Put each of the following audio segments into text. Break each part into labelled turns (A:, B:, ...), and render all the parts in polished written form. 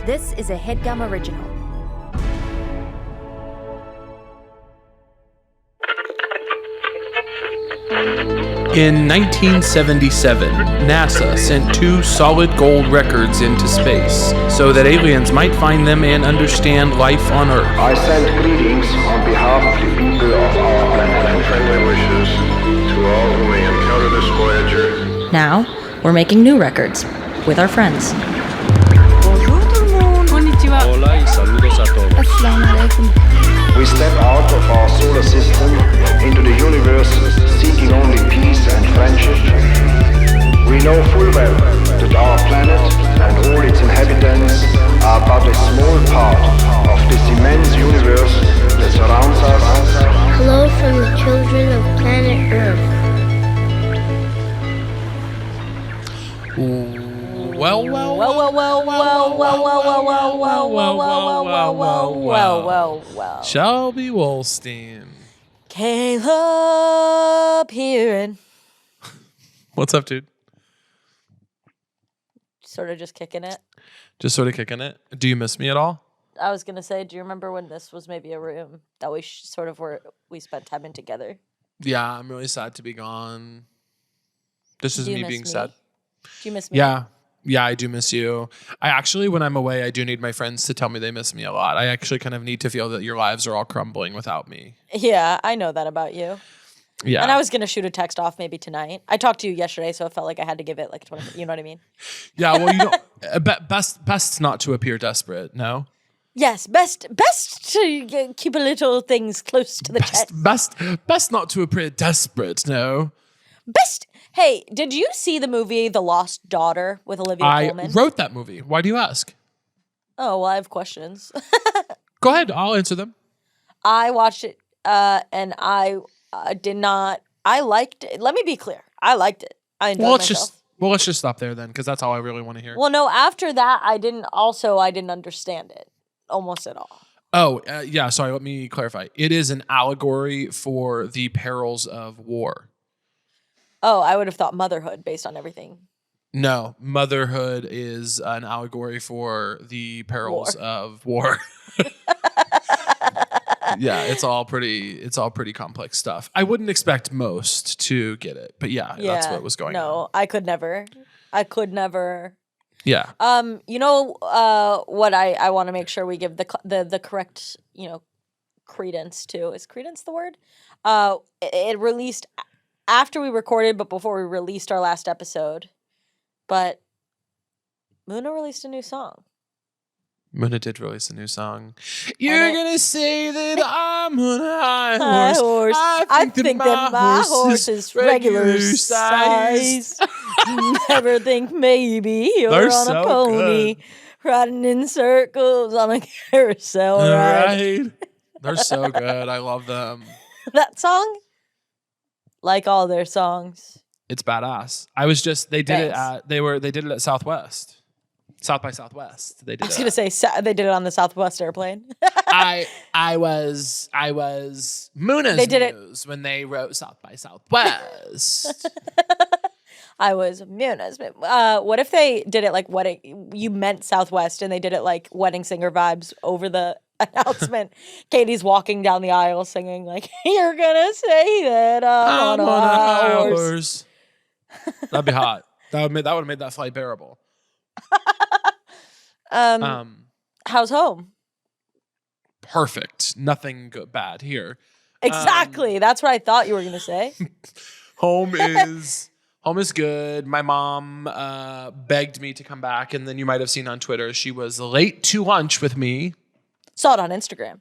A: This is a Headgum original.
B: In 1977, NASA sent 2 solid gold records into space so that aliens might find them and understand life on Earth.
C: I send greetings on behalf of the people of our planet and friendly wishes to all who may encounter this Voyager.
D: Now, we're making new records with our friends.
E: Bonjour tout le monde. Konnichiwa.
F: Hola y saludos a todos.
E: Assalamu alaikum.
C: We step out of our solar system into the universe seeking only peace and friendship. We know full well that our planet and all its inhabitants are but a small part of this immense universe that surrounds us.
G: Hello from the children of planet Earth.
B: Well. Shelby Wolstein.
D: Caleb here.
B: What's up, dude?
D: Sort of just kicking it.
B: Just sort of kicking it. Do you miss me at all?
D: I was going to say, do you remember when this was maybe a room that we we spent time in together?
B: Yeah, I'm really sad to be gone. This is me being sad.
D: Do you miss me?
B: Yeah, I do miss you. I actually, when I'm away, I do need my friends to tell me they miss me a lot. I actually kind of need to feel that your lives are all crumbling without me.
D: Yeah, I know that about you.
B: Yeah.
D: And I was going to shoot a text off maybe tonight. I talked to you yesterday, so I felt like I had to give it like 20, you know what I mean?
B: Yeah, well, you know, best not to appear desperate, no?
D: Yes, best to keep a little things close to the chest.
B: Best not to appear desperate, no?
D: Best. Hey, did you see the movie The Lost Daughter with Olivia Colman?
B: I wrote that movie. Why do you ask?
D: Oh, well, I have questions.
B: Go ahead. I'll answer them.
D: I watched it, and I did not. I liked it. Let me be clear. I liked it. I enjoyed myself.
B: Let's just stop there then, because that's all I really want to hear.
D: Well, no, after that, I didn't understand it almost at all.
B: Oh, yeah. Sorry. Let me clarify. It is an allegory for the perils of war.
D: Oh, I would have thought motherhood based on everything.
B: No, motherhood is an allegory for the perils of war. Yeah, it's all pretty complex stuff. I wouldn't expect most to get it, but yeah, that's what was going on.
D: No, I could never.
B: Yeah.
D: You know what I want to make sure we give the correct, credence to. Is credence the word? It released after we recorded, but before we released our last episode. But Muna released a new song.
B: Muna did release a new song. You're gonna say that I'm on a high horse.
D: I think that my horse is regular size. Never think maybe you're on a pony, riding in circles on a carousel ride.
B: They're so good. I love them.
D: That song, like all their songs,
B: it's badass. They did it at Southwest. South by Southwest. They did.
D: I was gonna say they did it on the Southwest airplane.
B: I was Muna's news when they wrote South by Southwest.
D: I was Muna's. What if they did it like wedding? You meant Southwest, and they did it like wedding singer vibes over the announcement. Katie's walking down the aisle singing like, "You're gonna say that I'm on a horse."
B: That'd be hot. That would have made that flight bearable.
D: How's home?
B: Perfect. Nothing bad here.
D: Exactly. That's what I thought you were gonna say.
B: Home is good. My mom begged me to come back, and then you might have seen on Twitter she was late to lunch with me.
D: Saw it on Instagram.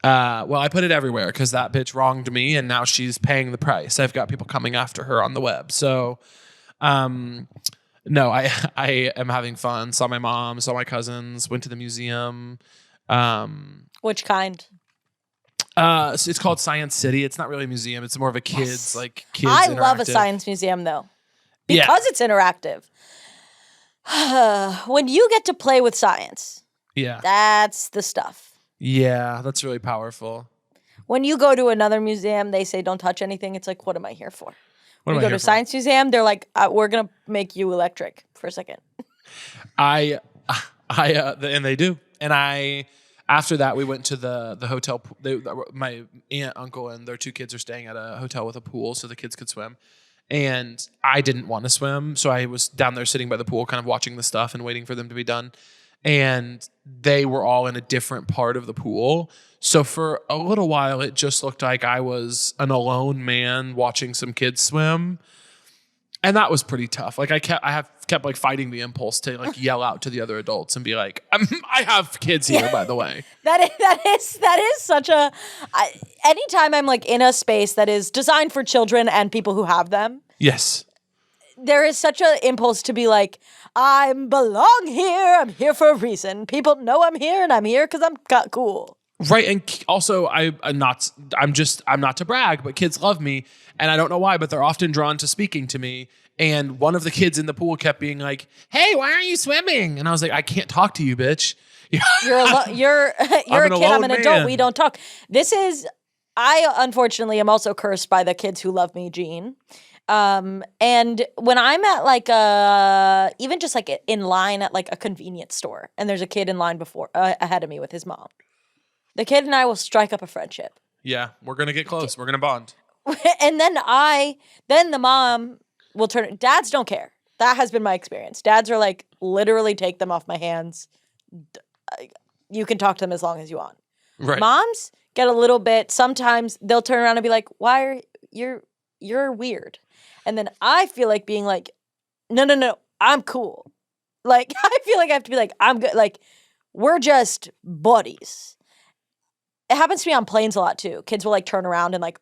B: Well, I put it everywhere because that bitch wronged me, and now she's paying the price. I've got people coming after her on the web. So, no, I am having fun. Saw my mom, saw my cousins, went to the museum.
D: Which kind?
B: So it's called Science City. It's not really a museum. It's more of a kids kids.
D: I love a science museum though, because it's interactive. When you get to play with science, that's the stuff.
B: Yeah, that's really powerful.
D: When you go to another museum, they say don't touch anything. It's like, what am I here for? When you go to a science museum, they're like, we're gonna make you electric for a second.
B: I And they do. And after that, we went to the hotel. My aunt, uncle, and their 2 kids are staying at a hotel with a pool so the kids could swim. And I didn't want to swim, so I was down there sitting by the pool kind of watching the stuff and waiting for them to be done. And they were all in a different part of the pool. So for a little while, it just looked like I was an alone man watching some kids swim. And that was pretty tough. Like I kept like fighting the impulse to like yell out to the other adults and be like, I have kids here, by the way.
D: That is such a. Anytime I'm like in a space that is designed for children and people who have them.
B: Yes.
D: There is such an impulse to be like, I belong here. I'm here for a reason. People know I'm here, and I'm here because I'm cool.
B: Right, and also I'm not to brag, but kids love me, and I don't know why, but they're often drawn to speaking to me. And one of the kids in the pool kept being like, "Hey, why aren't you swimming?" And I was like, "I can't talk to you, bitch.
D: You're a kid. I'm an adult. We don't talk." I unfortunately am also cursed by the kids who love me gene. And when I'm at like even just like in line at like a convenience store, and there's a kid in line ahead of me with his mom. The kid and I will strike up a friendship.
B: Yeah, we're going to get close. We're going to bond.
D: And then the mom will turn. Dads don't care. That has been my experience. Dads are like, literally take them off my hands. You can talk to them as long as you want.
B: Right.
D: Moms get a little bit, sometimes they'll turn around and be like, why are you're weird. And then I feel like being like, no, I'm cool. Like, I feel like I have to be like, I'm good. Like, we're just buddies. It happens to me on planes a lot too. Kids will like turn around and like,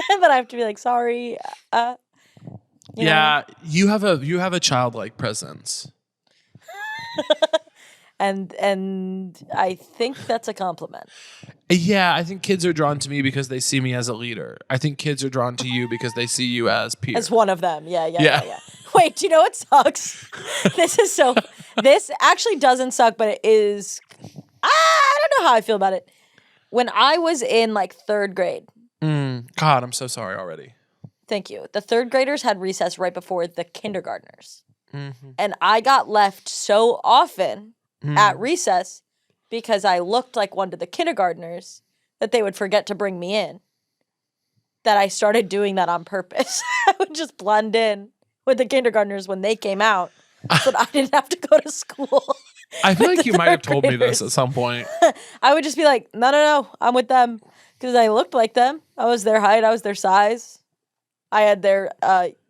D: and then I have to be like, sorry. You know?
B: You have a childlike presence.
D: And I think that's a compliment.
B: Yeah, I think kids are drawn to me because they see me as a leader. I think kids are drawn to you because they see you as peer.
D: As one of them. Yeah. Wait, do you know what sucks? This actually doesn't suck, but it is. I don't know how I feel about it. When I was in like 3rd grade.
B: God, I'm so sorry already.
D: Thank you. The 3rd graders had recess right before the kindergartners.
B: Mm-hmm.
D: And I got left so often at recess because I looked like one to the kindergartners that they would forget to bring me in. That I started doing that on purpose. I would just blend in with the kindergartners when they came out so that I didn't have to go to school.
B: I feel like you might have told me this at some point.
D: I would just be like, no, I'm with them. Because I looked like them. I was their height. I was their size. I had their,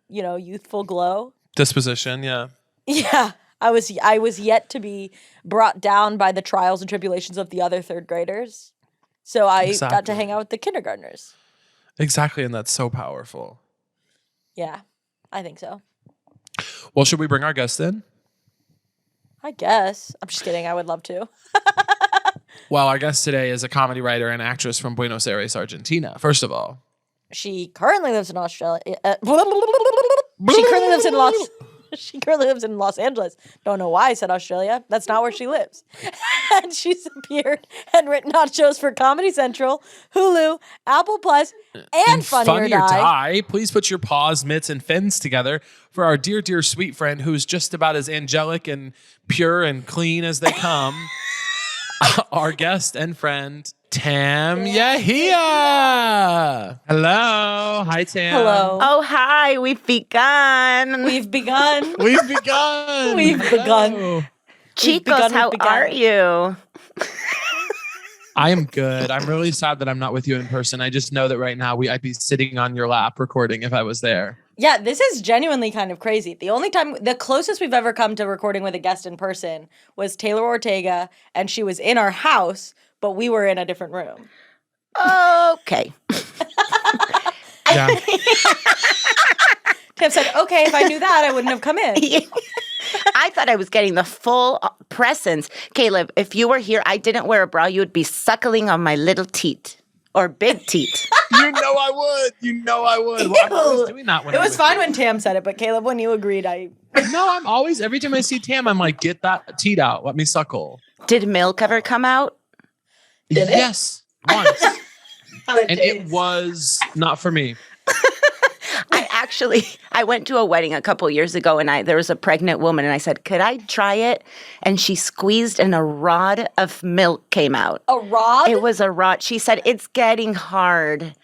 D: youthful glow.
B: Disposition, yeah.
D: Yeah. I was yet to be brought down by the trials and tribulations of the other 3rd graders. So I got to hang out with the kindergartners.
B: Exactly, and that's so powerful.
D: Yeah, I think so.
B: Well, should we bring our guest in?
D: I guess. I'm just kidding. I would love to.
B: Well, our guest today is a comedy writer and actress from Buenos Aires, Argentina. First of all.
D: She currently lives in Australia. She currently lives in Los Angeles. Don't know why I said Australia. That's not where she lives. And she's appeared and written on shows for Comedy Central, Hulu, Apple Plus, and Funny or Die.
B: Please put your paws, mitts, and fins together for our dear, dear sweet friend who's just about as angelic and pure and clean as they come. Our guest and friend, Tam Yajia. Hello. Hi, Tam.
D: Hello.
E: Oh, hi. We've begun.
D: We've begun.
E: Chicos, how are you?
B: I am good. I'm really sad that I'm not with you in person. I just know that right now I'd be sitting on your lap recording if I was there.
D: Yeah, this is genuinely kind of crazy. The closest we've ever come to recording with a guest in person was Taylor Ortega, and she was in our house, but we were in a different room.
E: Okay.
B: Yeah.
D: Tim said, okay, if I knew that, I wouldn't have come in.
E: I thought I was getting the full presence. Caleb, if you were here, I didn't wear a bra, you would be suckling on my little teat. Or big teat.
B: You know I would. Well, I'm always doing that when
D: it was fine when Tam said it, but Caleb, when you agreed,
B: No, I'm always, every time I see Tam, I'm like, get that teat out. Let me suckle.
E: Did milk ever come out?
B: Yes, once. And it was not for me.
E: I went to a wedding a couple years ago, and there was a pregnant woman, and I said, could I try it? And she squeezed, and a rod of milk came out.
D: A rod?
E: It was a rod. She said, it's getting hard.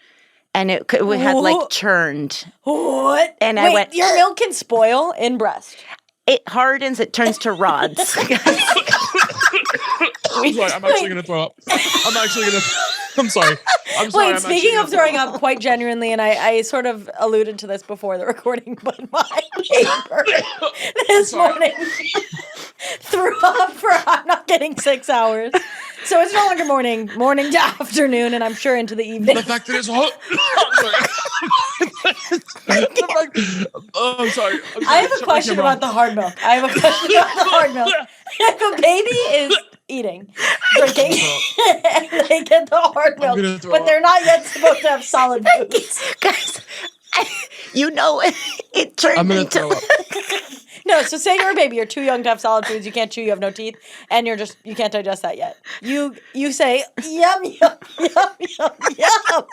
E: And it had like churned.
D: What?
E: And
D: Wait,
E: I went,
D: your milk can spoil in breast.
E: It hardens, it turns to rods.
B: I'm sorry, I'm actually going to throw up. I'm sorry.
D: Wait, speaking of throwing up, quite genuinely, and I sort of alluded to this before the recording, but my neighbor this morning threw up for I'm not getting 6 hours. So it's no longer morning to afternoon, and I'm sure into the evening.
B: The fact that it's hot. I'm sorry.
D: I have a question about the hard milk. If a baby is drinking, and they get the hard milk, but they're not yet supposed to have solid foods.
E: Guys, it turned
B: I'm going to
E: into...
B: throw up.
D: No, so say you're a baby, you're too young to have solid foods, you can't chew, you have no teeth, and you can't digest that yet. You say, yum, yum, yum, yum, yum.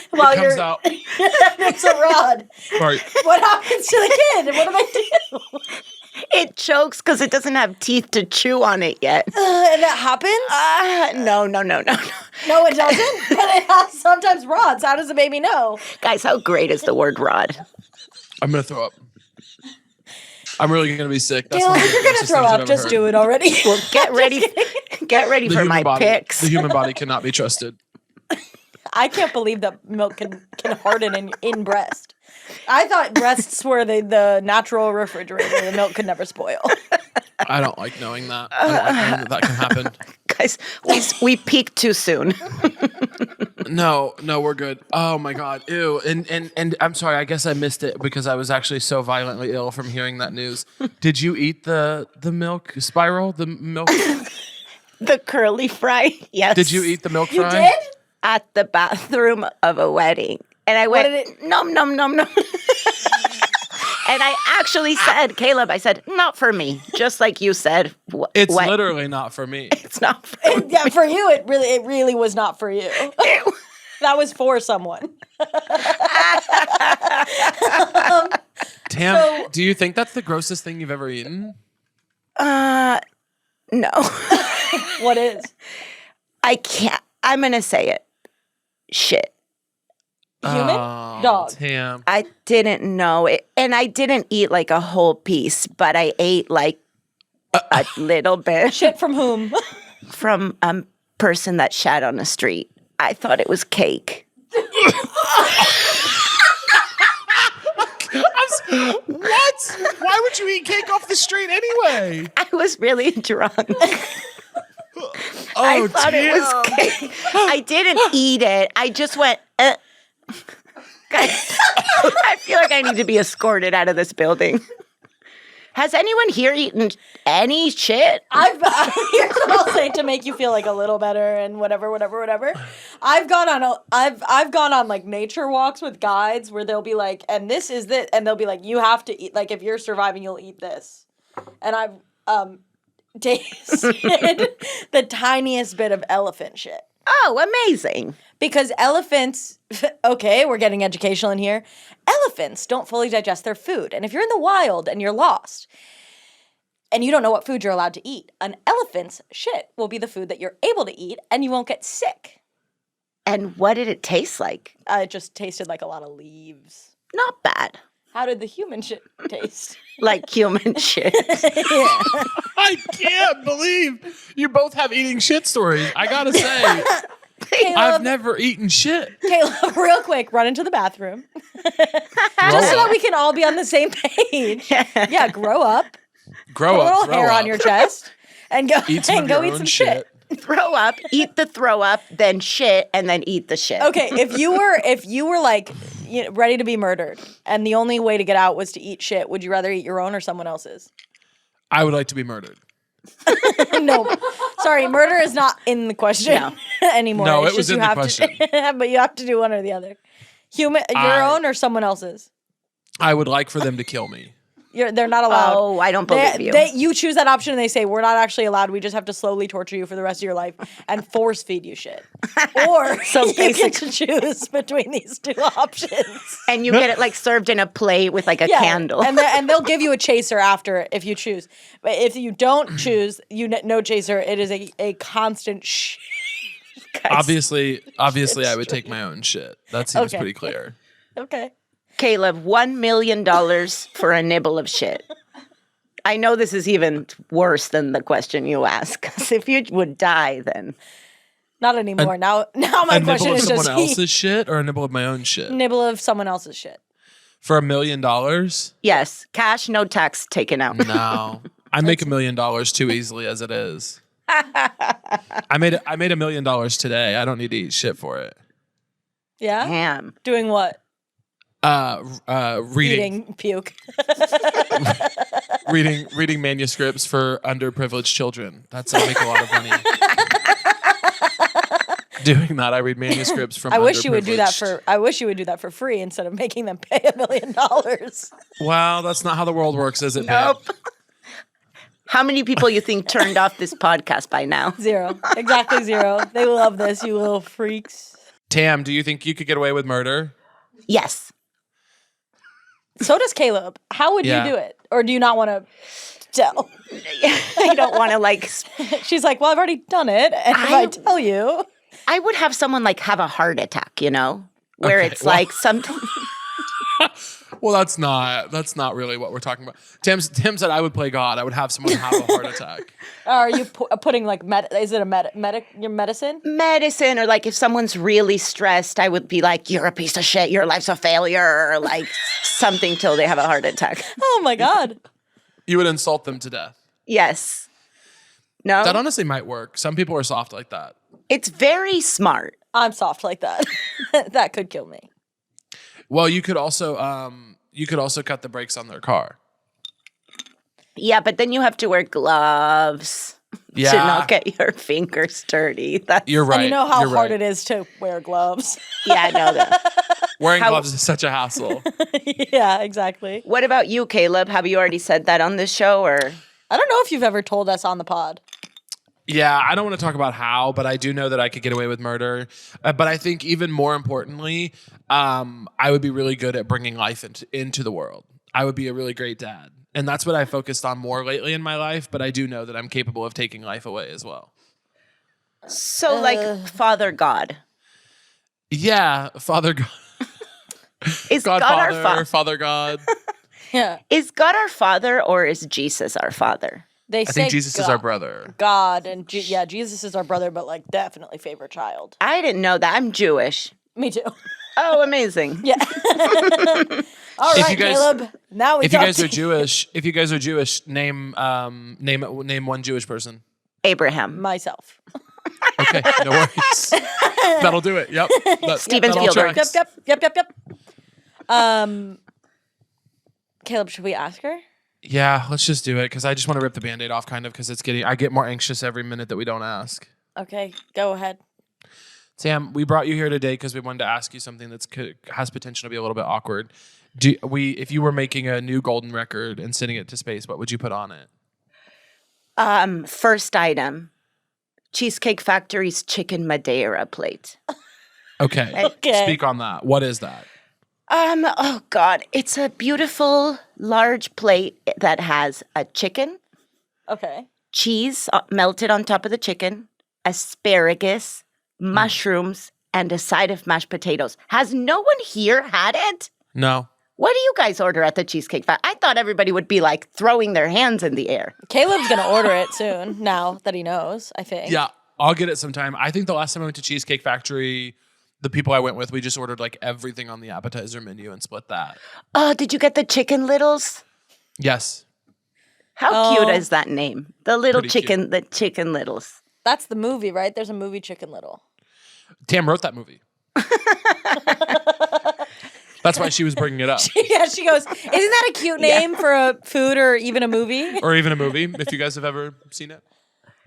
D: While
B: It comes out.
D: It's a rod.
B: Right.
D: What happens to the kid? What do they do?
E: It chokes because it doesn't have teeth to chew on it yet.
D: And that happens?
E: No.
D: No, it doesn't. But it has sometimes rods. How does the baby know?
E: Guys, how great is the word rod?
B: I'm going to throw up. I'm really going to be sick.
D: Dale, if you're going to throw up, just do it already.
E: Well, get ready for my picks.
B: The human body cannot be trusted.
D: I can't believe that milk can harden in breast. I thought breasts were the natural refrigerator. The milk could never spoil.
B: I don't like knowing that. I don't like knowing that can happen.
E: Guys, we peaked too soon.
B: No, we're good. Oh my God. Ew. And I'm sorry, I guess I missed it because I was actually so violently ill from hearing that news. Did you eat the milk spiral? The milk?
E: The curly fry? Yes.
B: Did you eat the milk fry?
D: You did?
E: At the bathroom of a wedding. And I went, nom, nom, nom, nom. And I actually said, Caleb, I said, not for me. Just like you said.
B: It's literally not for me.
E: It's not for me.
D: Yeah, for you, it really was not for you. That was for someone.
B: Tam, do you think that's the grossest thing you've ever eaten?
E: No.
D: What is?
E: I can't. I'm going to say it. Shit.
D: Human?
B: Oh,
D: Dog.
B: Tam.
E: I didn't know it. And I didn't eat like a whole piece, but I ate like a little bit.
D: Shit from whom?
E: From a person that shat on the street. I thought it was cake.
B: What? Why would you eat cake off the street anyway?
E: I was really drunk.
B: Oh,
E: I thought it was cake. I didn't eat it. I just went, Guys, I feel like I need to be escorted out of this building. Has anyone here eaten any shit?
D: Here's what I'll say to make you feel like a little better and whatever. I've gone on like nature walks with guides where they'll be like, and this is it, and they'll be like, you have to eat, like if you're surviving, you'll eat this. And I've tasted the tiniest bit of elephant shit.
E: Oh, amazing.
D: Because elephants, okay, we're getting educational in here. Elephants don't fully digest their food. And if you're in the wild and you're lost and you don't know what food you're allowed to eat, an elephant's shit will be the food that you're able to eat and you won't get sick.
E: And what did it taste like?
D: It just tasted like a lot of leaves.
E: Not bad.
D: How did the human shit taste?
E: Like human shit.
D: Yeah.
B: I can't believe you both have eating shit stories. I gotta say, I've never eaten shit.
D: Caleb, real quick, run into the bathroom. Just so that we can all be on the same page. Yeah, grow up.
B: Grow
D: Put a
B: up.
D: little
B: grow
D: hair
B: up.
D: on your chest. And go
B: Eat some
D: and
B: of
D: go
B: your
D: eat
B: own
D: some shit.
E: Throw up, eat the throw up, then shit, and then eat the shit.
D: Okay, if you were like ready to be murdered and the only way to get out was to eat shit, would you rather eat your own or someone else's?
B: I would like to be murdered.
D: No. Sorry, murder is not in the question anymore.
B: No,
D: It's
B: it was
D: just
B: in
D: you
B: the
D: have
B: question.
D: But you have to do one or the other. Your own or someone else's?
B: I would like for them to kill me.
D: They're not allowed.
E: Oh, I don't believe you.
D: You choose that option and they say, we're not actually allowed. We just have to slowly torture you for the rest of your life and force feed you shit. Or
E: So
D: you get to choose between these two options.
E: And you get it like served in a plate with like a candle.
D: And they'll give you a chaser after if you choose. But if you don't choose, no chaser. It is a constant
B: Obviously, I would take my own shit. That seems pretty clear.
D: Okay.
E: Caleb, $1 million for a nibble of shit. I know this is even worse than the question you asked. Because if you would die, then
D: not anymore. Now my question is just
B: a nibble of someone else's shit or a nibble of my own shit.
D: Nibble of someone else's shit.
B: For $1 million?
E: Yes, cash, no tax taken out.
B: No, I make $1 million too easily as it is. I made $1 million today. I don't need to eat shit for it.
D: Yeah.
E: Damn.
D: Doing what?
B: Reading
D: Eating puke.
B: reading manuscripts for underprivileged children. I make a lot of money. Doing that, I read manuscripts from.
D: I wish you would do that for free instead of making them pay $1 million.
B: Well, that's not how the world works, is it?
E: Nope. How many people you think turned off this podcast by now?
D: 0. Exactly 0. They love this, you little freaks.
B: Tam, do you think you could get away with murder?
E: Yes.
D: So does Caleb. How would you do it? Or do you not want to tell?
E: I don't want to
D: She's like, well, I've already done it. And if I tell you.
E: I would have someone have a heart attack, where it's something.
B: Well, that's not really what we're talking about. Tim said I would play God. I would have someone have a heart attack.
D: Are you putting is it your medicine?
E: Medicine, or if someone's really stressed, I would be like, you're a piece of shit, your life's a failure, or something till they have a heart attack.
D: Oh my God.
B: You would insult them to death.
E: Yes. No?
B: That honestly might work. Some people are soft like that.
E: It's very smart.
D: I'm soft like that. That could kill me.
B: Well, you could also cut the brakes on their car.
E: Yeah, but then you have to wear gloves to not get your fingers dirty.
B: You're right.
D: And you know how hard it is to wear gloves.
E: Yeah, I know that.
B: Wearing gloves is such a hassle.
D: Yeah, exactly.
E: What about you, Caleb? Have you already said that on this show, or?
D: I don't know if you've ever told us on the pod.
B: Yeah, I don't want to talk about how, but I do know that I could get away with murder. But I think even more importantly, I would be really good at bringing life into the world. I would be a really great dad. And that's what I focused on more lately in my life. But I do know that I'm capable of taking life away as well.
E: So Father God.
B: Yeah, Father God.
E: Is God our Father?
B: Father God.
D: Yeah.
E: Is God our Father, or is Jesus our Father?
D: I
B: think Jesus is our brother.
D: God and Jesus is our brother, but definitely favorite child.
E: I didn't know that. I'm Jewish.
D: Me too.
E: Oh, amazing.
D: Yeah. All right, Caleb. Now we.
B: If you guys are Jewish, name one Jewish person.
E: Abraham.
D: Myself.
B: Okay, no worries. That'll do it. Yep.
E: Steven Spielberg.
D: Yep. Caleb, should we ask her?
B: Yeah, let's just do it because I just want to rip the Band-Aid off kind of because I get more anxious every minute that we don't ask.
D: Okay, go ahead.
B: Sam, we brought you here today because we wanted to ask you something that has potential to be a little bit awkward. If you were making a new golden record and sending it to space, what would you put on it?
E: First item, Cheesecake Factory's chicken Madeira plate.
B: Okay. Speak on that. What is that?
E: Oh God, it's a beautiful large plate that has a chicken.
D: Okay.
E: Cheese melted on top of the chicken, asparagus, mushrooms, and a side of mashed potatoes. Has no one here had it?
B: No.
E: What do you guys order at the Cheesecake Factory? I thought everybody would be throwing their hands in the air.
D: Caleb's going to order it soon, now that he knows, I think.
B: Yeah, I'll get it sometime. I think the last time I went to Cheesecake Factory, the people I went with, we just ordered everything on the appetizer menu and split that.
E: Oh, did you get the chicken littles?
B: Yes.
E: How cute is that name? The little
B: Pretty
E: chicken,
B: cute.
E: the chicken littles.
D: That's the movie, right? There's a movie, Chicken Little.
B: Tam wrote that movie. That's why she was bringing it up.
D: Yeah, she goes, isn't that a cute name for a food or even a movie?
B: Or even a movie, if you guys have ever seen it.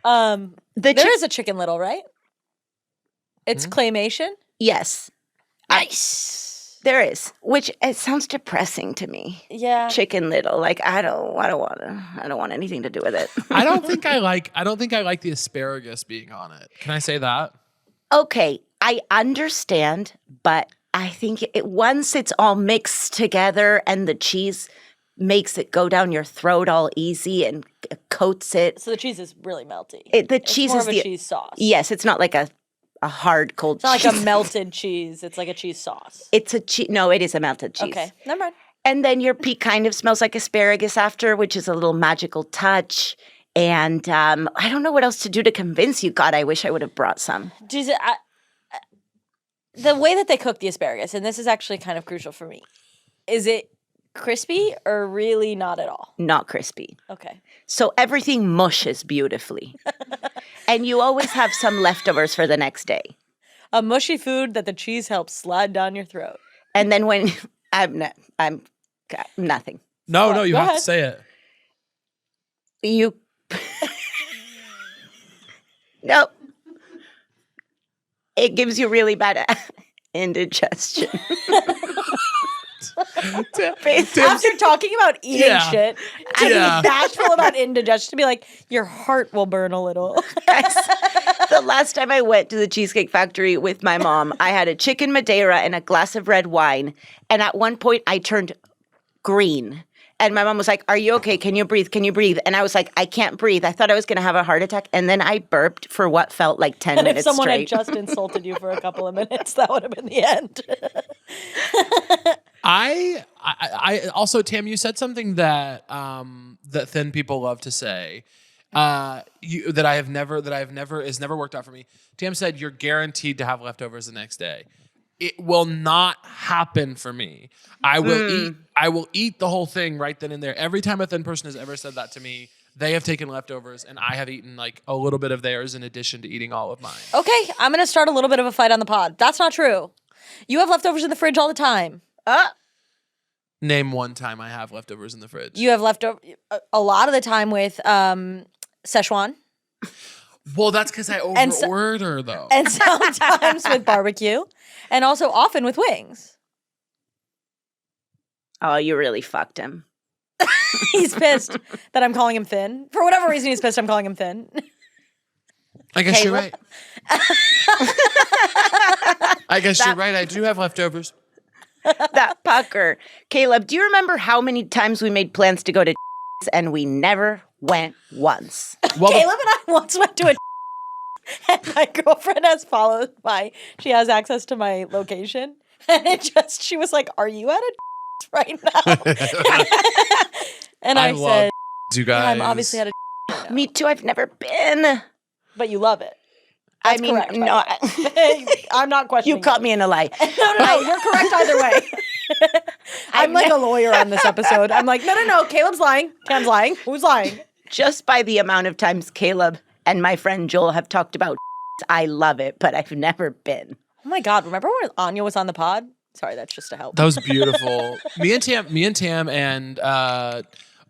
D: There is a Chicken Little, right? It's claymation?
E: Yes.
D: Nice.
E: There is, which it sounds depressing to me.
D: Yeah.
E: Chicken Little, like I don't want anything to do with it.
B: I don't think I like the asparagus being on it. Can I say that?
E: Okay, I understand, but I think once it's all mixed together and the cheese makes it go down your throat all easy and coats it.
D: So the cheese is really melty.
E: It's
D: more
E: is
D: of a cheese sauce.
E: Yes, it's not like a hard cold cheese.
D: It's not like a melted cheese. It's like a cheese sauce.
E: It's a cheese. No, it is a melted cheese.
D: Okay, never mind.
E: And then your pea kind of smells like asparagus after, which is a little magical touch. And I don't know what else to do to convince you. God, I wish I would have brought some.
D: Jesus, the way that they cook the asparagus, and this is actually kind of crucial for me, is it crispy or really not at all?
E: Not crispy.
D: Okay.
E: So everything mushes beautifully. And you always have some leftovers for the next day.
D: A mushy food that the cheese helps slide down your throat.
E: And then when I'm nothing.
B: No, you
D: go
B: have
D: ahead.
B: to say it.
E: You Nope. It gives you really bad indigestion.
D: After talking about eating
B: Yeah.
D: shit, to be bashful about indigestion, to be like, your heart will burn a little.
E: Guys, the last time I went to the Cheesecake Factory with my mom, I had a chicken Madeira and a glass of red wine. And at one point, I turned green. And my mom was like, "Are you okay? Can you breathe? Can you breathe?" And I was like, "I can't breathe." I thought I was going to have a heart attack. And then I burped for what felt like 10
D: And
E: minutes
D: if someone
E: straight.
D: had just insulted you for a couple of minutes, that would have been the end.
B: I also, Tam, you said something that that thin people love to say. That I have never has never worked out for me. Tam said you're guaranteed to have leftovers the next day. It will not happen for me. I will eat the whole thing right then and there. Every time a thin person has ever said that to me, they have taken leftovers and I have eaten like a little bit of theirs in addition to eating all of mine.
D: Okay, I'm going to start a little bit of a fight on the pod. That's not true. You have leftovers in the fridge all the time.
B: Name one time I have leftovers in the fridge.
D: You have leftover a lot of the time with Szechuan.
B: Well, that's because I over-order, though.
D: And sometimes with barbecue. And also often with wings.
E: Oh, you really fucked him.
D: He's pissed that I'm calling him thin. For whatever reason, he's pissed I'm calling him thin.
B: I guess you're right. I guess you're right. I do have leftovers.
E: That pucker. Caleb, do you remember how many times we made plans to go to and we never went once?
B: Well,
D: Caleb and I once went to a and my girlfriend she has access to my location. And she was like, "Are you at a right now?" And I said,
B: you guys.
D: "Yeah, I'm obviously at a right now."
E: Me too. I've never been.
D: But you love it.
E: I mean,
D: correct,
E: no.
D: I'm not questioning
E: You caught me in a lie.
D: No, you're correct either way. I'm like a lawyer on this episode. I'm like, no, Caleb's lying. Tam's lying. Who's lying?
E: Just by the amount of times Caleb and my friend Joel have talked about I love it, but I've never been.
D: Oh my God, remember when Anya was on the pod? Sorry, that's just to help.
B: That was beautiful. me and Tam and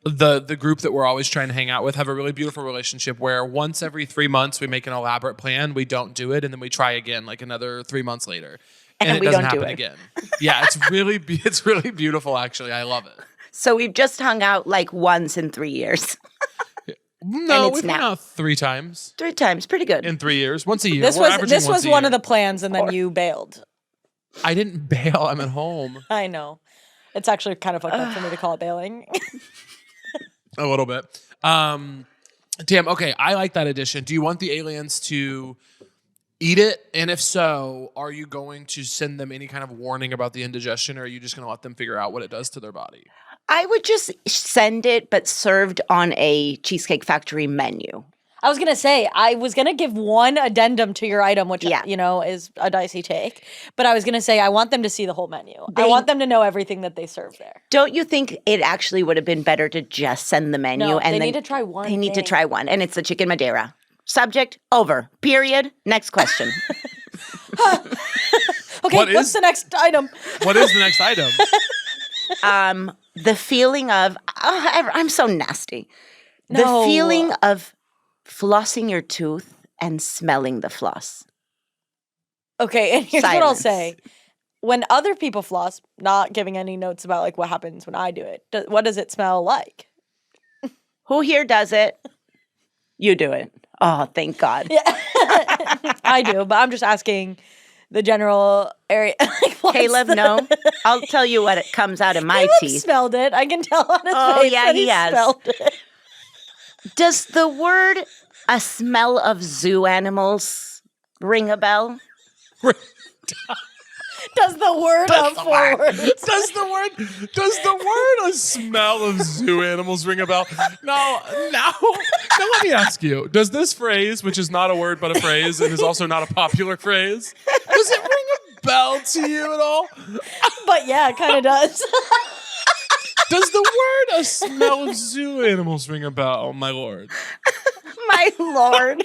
B: the group that we're always trying to hang out with have a really beautiful relationship where once every 3 months we make an elaborate plan, we don't do it, and then we try again like another 3 months later. And it doesn't happen again. Yeah, it's really beautiful actually. I love it.
E: So we've just hung out like once in 3 years.
B: No, we've hung out 3 times.
E: 3 times, pretty good.
B: In 3 years. Once a year.
D: This was
B: once
D: one
B: a
D: of the plans, and then you bailed.
B: I didn't bail. I'm at home.
D: I know. It's actually kind of fucked up for me to call it bailing.
B: A little bit. Tam, okay, I like that addition. Do you want the aliens to eat it? And if so, are you going to send them any kind of warning about the indigestion, or are you just going to let them figure out what it does to their body?
E: I would just send it, but served on a Cheesecake Factory menu.
D: I was going to say, I was going to give one addendum to your item, which, is a dicey take. But I was going to say, I want them to see the whole menu. I want them to know everything that they serve there.
E: Don't you think it actually would have been better to just send the menu?
D: No,
E: and
D: they
E: then
D: need to try one
E: They need to try one. And it's the chicken Madeira. Subject, over. Period. Next question.
D: Okay, what's the next item?
B: What is the next item?
E: The feeling of, I'm so nasty. The feeling of flossing your tooth and smelling the floss.
D: Okay, and here's what I'll say. when other people floss, not giving any notes about like what happens when I do it, what does it smell like?
E: Who here does it? You do it. Oh, thank God.
D: Yeah. I do, but I'm just asking the general area. Like,
E: Caleb, no. I'll tell you what it comes out of my
D: Caleb
E: teeth.
D: smelled it. I can tell on his face
E: yeah,
D: that
E: he has.
D: smelled it.
E: Does the word a smell of zoo animals ring a bell?
D: Does the word of forward?
B: Does the word a smell of zoo animals ring a bell? Now let me ask you, does this phrase, which is not a word but a phrase and is also not a popular phrase, does it ring a bell to you at all?
D: But yeah, it kind of does.
B: Does the word a smell of zoo animals ring a bell, my lord?
E: My Lord.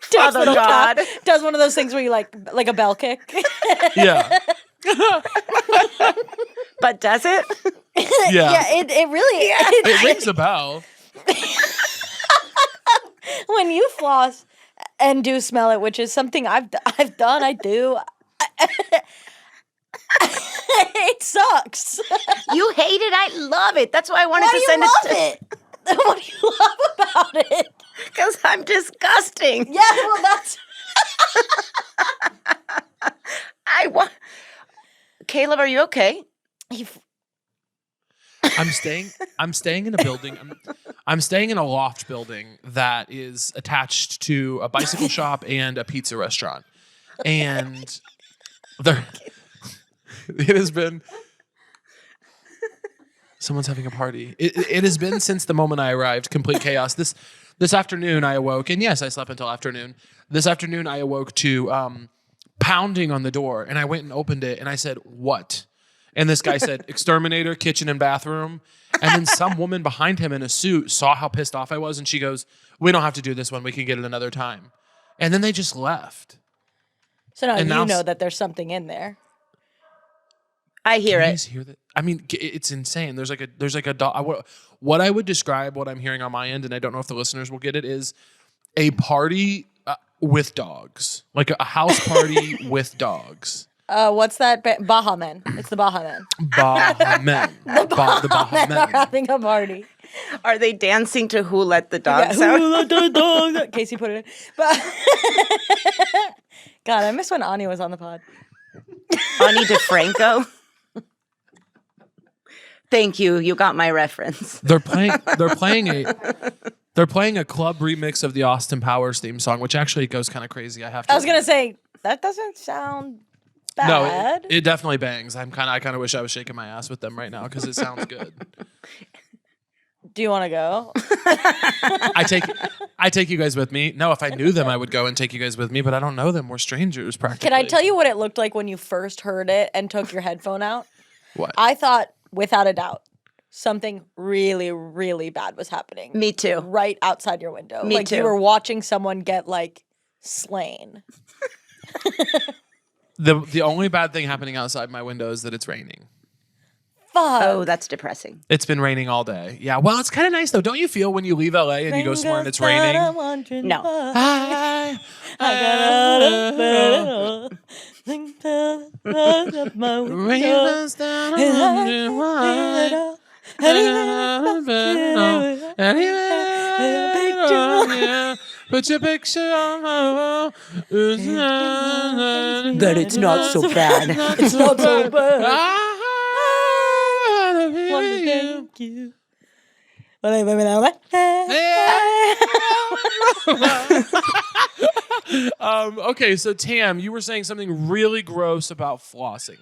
D: Takes
E: Oh,
D: little
E: God.
D: tap, does one of those things where you like a bell kick.
B: Yeah.
E: But does it?
B: Yeah.
D: Yeah, it really
B: It rings a bell.
D: when you floss and do smell it, which is something I've done, I do. It sucks.
E: You hate it? I love it. That's why I wanted
D: Why
E: to
D: do you
E: send
D: love
E: it to
D: it? What do you love about it?
E: because I'm disgusting.
D: Yeah, well, that's
E: I want Caleb, are you okay?
B: I'm staying in a building. I'm staying in a loft building that is attached to a bicycle shop and a pizza restaurant. And it has been someone's having a party. It has been since the moment I arrived, complete chaos. This afternoon I awoke, and yes, I slept until afternoon. This afternoon I awoke to pounding on the door, and I went and opened it, and I said, "What?" And this guy said, "Exterminator, kitchen and bathroom." And then some woman behind him in a suit saw how pissed off I was, and she goes, "We don't have to do this one. We can get it another time." And then they just left.
D: so now
B: And
D: you
B: now
D: know that there's something in there.
E: I hear
B: Can you
E: it.
B: guys hear that? I mean, it's insane. There's like a dog. What I would describe what I'm hearing on my end, and I don't know if the listeners will get it, is a party with dogs, like a house party with dogs.
D: What's that? Baha Men. It's the Baha Men.
B: Baha men. The Baha
D: Men are
B: men.
D: having a party.
E: Are they dancing to Who Let the
D: Yeah,
E: Dogs Out?
D: who let the dogs out? Casey put it in. But God, I miss when Ani was on the pod.
E: Ani DeFranco? Thank you. You got my reference.
B: They're playing a club remix of the Austin Powers theme song, which actually goes kind of crazy. I was
D: gonna say that doesn't sound bad.
B: No, it definitely bangs. I kind of wish I was shaking my ass with them right now because it sounds good.
D: Do you want to go?
B: I take you guys with me. No, if I knew them, I would go and take you guys with me, but I don't know them. We're strangers practically.
D: Can I tell you what it looked like when you first heard it and took your headphone out?
B: What?
D: I thought, without a doubt, something really, really bad was happening.
E: Me too.
D: Right outside your window.
E: Me
D: like
E: too.
D: you were watching someone get like slain.
B: The only bad thing happening outside my window is that it's raining.
D: Fuck.
E: Oh, that's depressing.
B: It's been raining all day. Yeah, well, it's kind of nice though. Don't you feel when you leave LA and you go somewhere and it's raining?
E: No.
B: I put your picture on my wall.
E: But it's not so bad.
D: It's not so bad.
B: Thank
D: you.
B: Okay, so Tam, you were saying something really gross about flossing.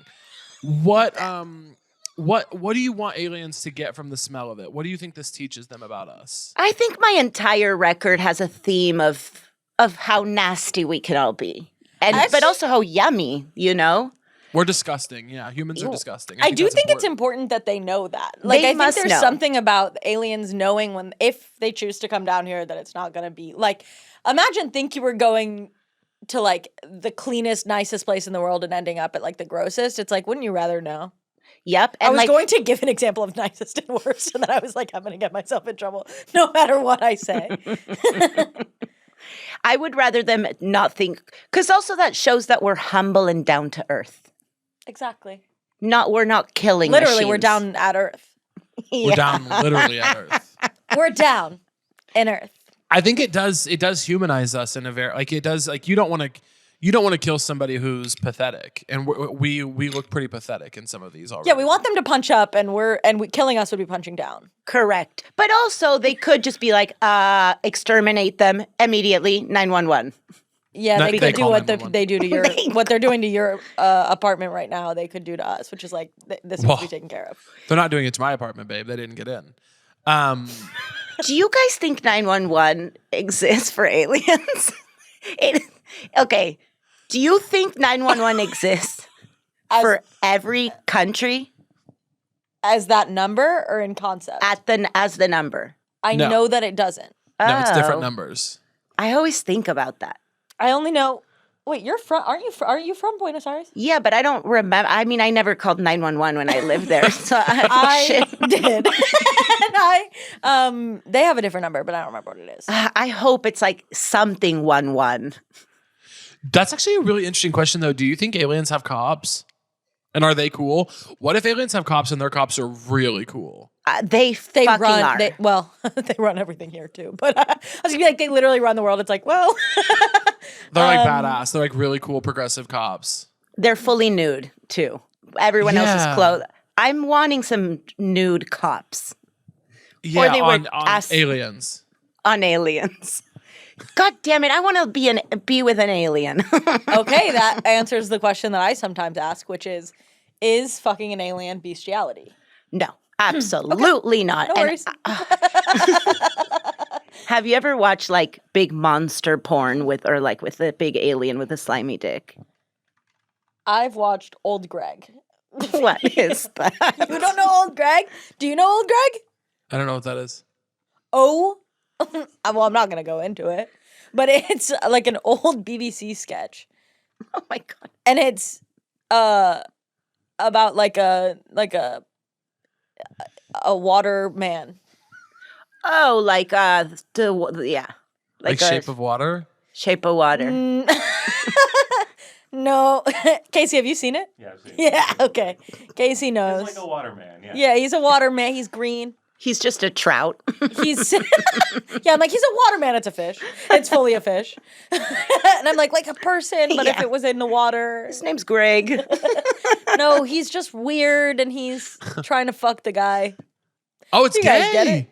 B: What do you want aliens to get from the smell of it? What do you think this teaches them about us?
E: I think my entire record has a theme of how nasty we can all be. But also how yummy, you know?
B: We're disgusting. Yeah, humans are disgusting.
D: I do
B: that's
D: think it's important that they know that. Like,
E: They
D: I think
E: must
D: there's
E: know.
D: something about aliens knowing if they choose to come down here that it's not going to be like, think you were going to like the cleanest, nicest place in the world and ending up at like the grossest. It's like, wouldn't you rather know?
E: Yep.
D: I was going to give an example of nicest and worst, and then I was like, I'm going to get myself in trouble no matter what I say.
E: I would rather them not think, because also that shows that we're humble and down to earth.
D: Exactly.
E: We're not killing
D: Literally, we're
E: machines.
D: down at Earth.
B: We're down literally at Earth.
D: We're down in Earth.
B: I think it does humanize us in a very like it does like you don't want to kill somebody who's pathetic, and we look pretty pathetic in some of these already.
D: Yeah, we want them to punch up, and killing us would be punching down.
E: Correct. But also, they could just be like, exterminate them immediately, 911.
D: Yeah,
B: No,
D: they
B: they
D: could do
B: call
D: what
B: 911.
D: they do to your what they're doing to your apartment right now. They could do to us, which is like this needs to be taken care of.
B: They're not doing it to my apartment, babe. They didn't get in.
E: Do you guys think 911 exists for aliens? Okay. Do you think 911 exists for every country?
D: As that number or in concept?
E: As the number?
D: I
B: No.
D: know that it doesn't.
B: No, it's different
E: Oh.
B: numbers.
E: I always think about that.
D: I only know. Wait, you're from? Are you from Buenos Aires?
E: Yeah, but I don't remember. I mean, I never called 911 when I lived there. So
D: I did. And they have a different number, but I don't remember what it is.
E: I hope it's like something 11.
B: That's actually a really interesting question, though. Do you think aliens have cops? And are they cool? What if aliens have cops and their cops are really cool?
E: They
D: They
E: fucking
D: run.
E: are.
D: They run everything here too. But I was gonna be like, they literally run the world. It's like, well,
B: They're like badass. They're like really cool progressive cops.
E: They're fully nude too. Everyone else
B: Yeah.
E: is clothed. I'm wanting some nude cops
B: Yeah,
E: they were
B: on
E: ass-
B: aliens.
E: on aliens. God damn it! I want to be with an alien.
D: okay, that answers the question that I sometimes ask, which is fucking an alien bestiality?
E: No, absolutely not.
D: No
E: And,
D: worries.
E: have you ever watched like big monster porn with a big alien with a slimy dick?
D: I've watched Old Greg.
E: What is that?
D: You don't know Old Greg? Do you know Old Greg?
B: I don't know what that is.
D: Oh, well, I'm not gonna go into it, but it's like an old BBC sketch,
E: Oh my god!
D: and it's about like a water man.
E: Oh, like yeah,
B: Like
E: a
B: Shape of Water?
E: Shape of Water.
D: No, Casey, have you seen it?
A: Yeah, I've seen it.
D: Yeah, okay. Casey knows.
A: It's like a waterman, yeah.
D: Yeah, he's a water man. He's green.
E: He's just a trout.
D: He's yeah. I'm like, he's a water man. It's a fish. It's fully a fish. And I'm like a person, but if
E: Yeah.
D: it was in the water,
E: His name's Greg.
D: no, he's just weird, and he's trying to fuck the guy.
B: Oh, it's
D: You
B: gay.
D: guys get it?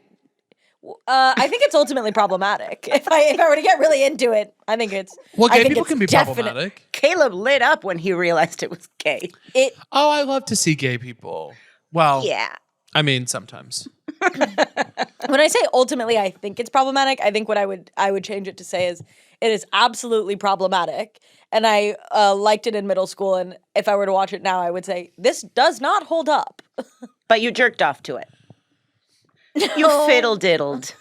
D: I think it's ultimately problematic. If I were to get really into it, I think it's.
B: Well,
D: I
B: gay
D: think
B: people
D: it's
B: can be
D: definite-
B: problematic.
E: Caleb lit up when he realized it was gay.
D: It
B: Oh, I love to see gay people. Well,
E: Yeah.
B: I mean, sometimes.
D: when I say ultimately, I think it's problematic. I think what I would change it to say is it is absolutely problematic, and I liked it in middle school. And if I were to watch it now, I would say this does not hold up.
E: But you jerked off to it. You fiddle diddled.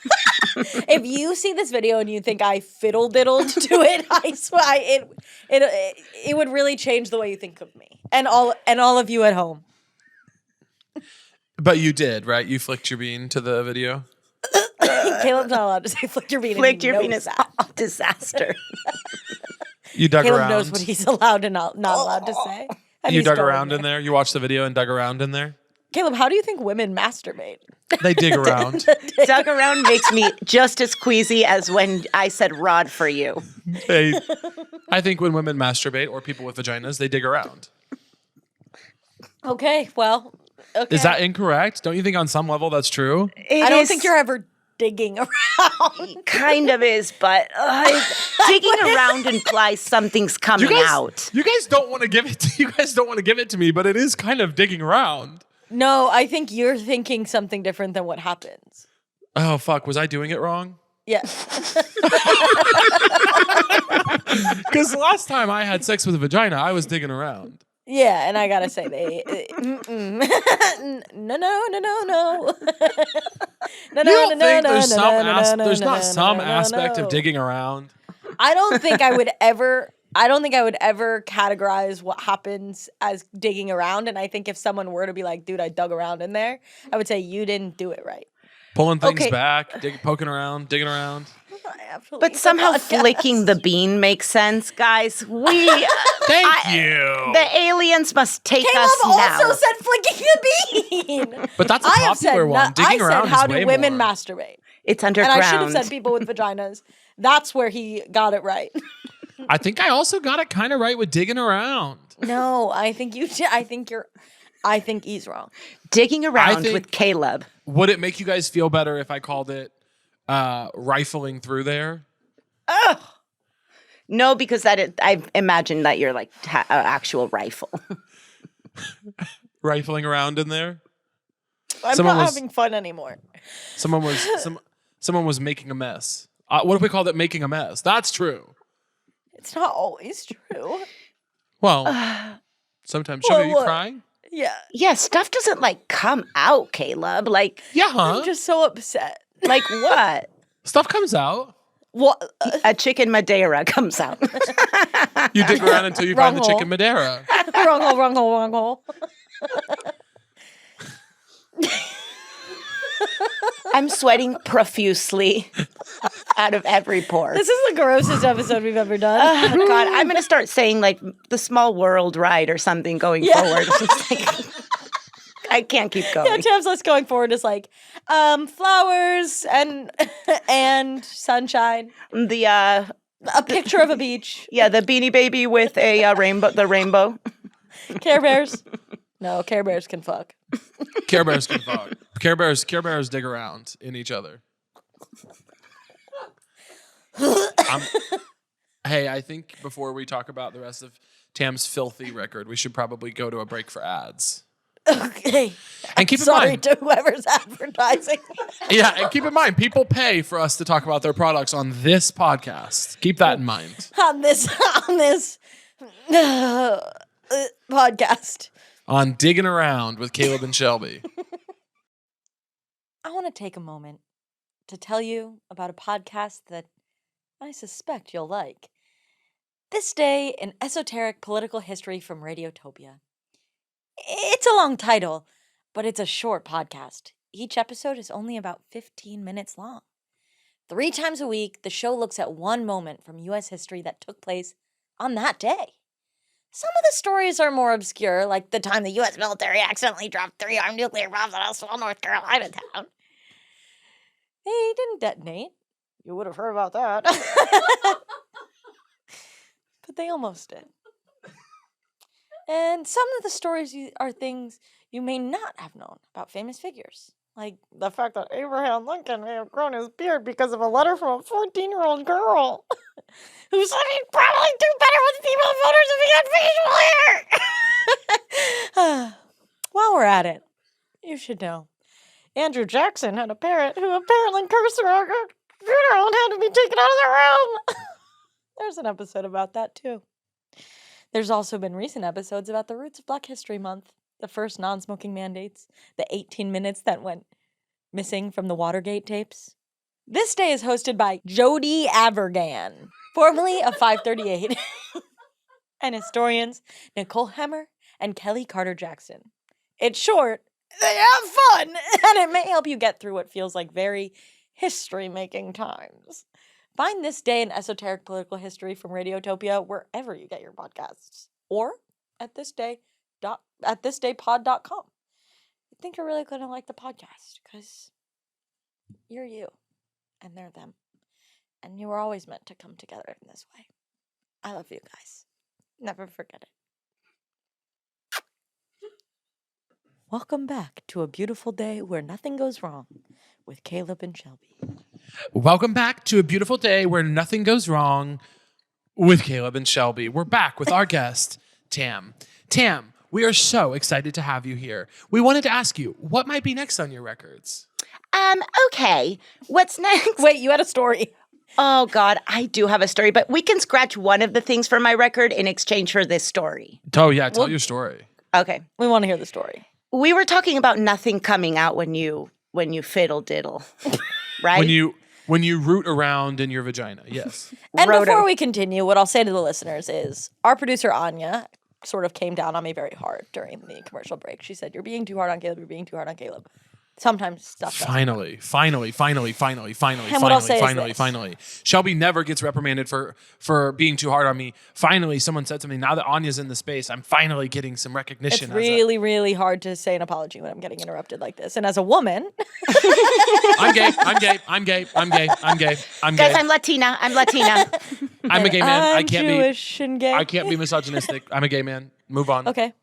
D: If you see this video and you think I fiddle diddled to it, I swear it would really change the way you think of me and all of you at home.
B: But you did, right? You flicked your bean to the video?
D: Caleb's not allowed to say flick your bean. and
E: Flicked
D: he
E: your
D: knows
E: penis.
D: that.
E: Oh, disaster.
B: You dug
D: Caleb
B: around.
D: knows what he's allowed and not allowed to say. And
B: You
D: he's
B: dug
D: going
B: around in there? You watched the video and dug around in there?
D: Caleb, how do you think women masturbate?
B: They dig around.
E: Dug around makes me just as queasy as when I said rod for you.
B: I think when women masturbate or people with vaginas, they dig around.
D: Okay, well, okay.
B: Is that incorrect? Don't you think on some level that's true?
D: I don't think you're ever digging around.
E: Kind of is, but digging around implies something's coming out.
B: You guys don't want to give it. You guys don't want to give it to me, but it is kind of digging around.
D: No, I think you're thinking something different than what happens.
B: Oh fuck! Was I doing it wrong?
D: Yeah.
B: Because last time I had sex with a vagina, I was digging around.
D: Yeah, and I gotta say no.
B: You don't think there's not some aspect of digging around?
D: I don't think I would ever categorize what happens as digging around. And I think if someone were to be like, dude, I dug around in there, I would say you didn't do it right.
B: Pulling things
E: Okay.
B: back, poking around, digging around.
D: I have to
E: But
D: leave the
E: somehow
D: podcast.
E: flicking the bean makes sense, guys.
B: Thank you.
E: The aliens must take
D: Caleb
E: us now.
D: also said flicking the bean.
B: But that's a
D: I have
B: popular
D: said
B: one. Digging
D: I
B: around
D: said how
B: is way
D: do women
B: more.
D: masturbate?
E: It's
D: And
E: underground.
D: I should have said people with vaginas. That's where he got it right.
B: I think I also got it kind of right with digging around.
D: No, I think you did. I think he's wrong.
E: Digging around
B: think-
E: with Caleb.
B: Would it make you guys feel better if I called it rifling through there?
E: No, because I imagine that you're like an actual rifle.
B: Rifling around in there?
D: I'm
B: Someone
D: not
B: was-
D: having fun anymore.
B: Someone was making a mess. What if we called it making a mess? That's true.
D: It's not always true.
B: Well, sometimes. Shelby, are you
D: what?
B: crying?
D: Yeah.
E: Yeah, stuff doesn't like come out, Caleb. Like
B: Yeah, huh?
D: I'm just so upset.
E: like what?
B: Stuff comes out.
D: What?
E: A chicken Madeira comes out.
B: You dig around until you find the
D: Wrong hole.
B: chicken Madeira.
D: wrong hole.
E: I'm sweating profusely out of every pore.
D: This is the grossest episode we've ever done.
E: Oh, God, I'm going to start saying like the Small World ride or something going forward. It's like, I can't keep
D: Yeah,
E: going.
D: Tam's list going forward is like flowers and sunshine,
E: The
D: a picture of a beach,
E: the Beanie Baby with a rainbow. The rainbow.
D: Care Bears. No, Care Bears can fuck.
B: Care Bears can fuck. Care Bears dig around in each other. Hey, I think before we talk about the rest of Tam's filthy record, we should probably go to a break for ads.
D: Okay.
B: And keep in
D: Sorry
B: mind,
D: to whoever's advertising.
B: yeah, and keep in mind, people pay for us to talk about their products on this podcast. Keep that in mind.
D: on this podcast.
B: On Digging Around with Caleb and Shelby.
D: I want to take a moment to tell you about a podcast that I suspect you'll like. This Day in Esoteric Political History from Radiotopia. It's a long title, but it's a short podcast. Each episode is only about 15 minutes long. 3 times a week, the show looks at one moment from U.S. history that took place on that day. Some of the stories are more obscure, like the time the U.S. military accidentally dropped 3 armed nuclear bombs on a small North Carolina town. They didn't detonate. You would have heard about that. But they almost did. And some of the stories are things you may not have known about famous figures. Like the fact that Abraham Lincoln may have grown his beard because of a letter from a 14-year-old girl who said he'd probably do better with female voters if he had facial hair. While we're at it, you should know. Andrew Jackson had a parrot who apparently cursed her at her funeral and had to be taken out of the room. There's an episode about that, too. There's also been recent episodes about the roots of Black History Month, the first non-smoking mandates, the 18 minutes that went missing from the Watergate tapes. This Day is hosted by Jody Avergan, formerly of 538, and historians Nicole Hemmer and Kelly Carter Jackson. It's short, they have fun, and it may help you get through what feels like very history-making times. Find This Day in Esoteric Political History from Radiotopia wherever you get your podcasts, or at thisdaypod.com. I think you're really going to like the podcast, because you're you, and they're them. And you were always meant to come together in this way. I love you guys. Never forget it. Welcome back to a beautiful day where nothing goes wrong with Caleb and Shelby.
B: Welcome back to a beautiful day where nothing goes wrong with Caleb and Shelby. We're back with our guest, Tam. Tam, we are so excited to have you here. We wanted to ask you, what might be next on your records?
E: Okay. What's next?
D: Wait, you had a story.
E: Oh, God, I do have a story, but we can scratch one of the things for my record in exchange for this story.
B: Oh, yeah, tell your story.
E: Okay.
D: We want to hear the story.
E: We were talking about nothing coming out when you fiddle diddle, right?
B: When you root around in your vagina, yes.
D: And
E: Roto.
D: before we continue, what I'll say to the listeners is our producer, Anya, sort of came down on me very hard during the commercial break. She said, "You're being too hard on Caleb. You're being too hard on Caleb." Sometimes stuff does.
B: Finally.
D: And what I'll say is this.
B: Finally. Shelby never gets reprimanded for being too hard on me. Finally, someone said something. Now that Anya's in the space, I'm finally getting some recognition.
D: It's really, really hard to say an apology when I'm getting interrupted like this. And as a woman,
B: I'm gay.
E: Guys, I'm Latina. I'm
B: a gay man.
D: I'm Jewish and gay.
B: I can't be misogynistic. I'm a gay man. Move on.
D: Okay.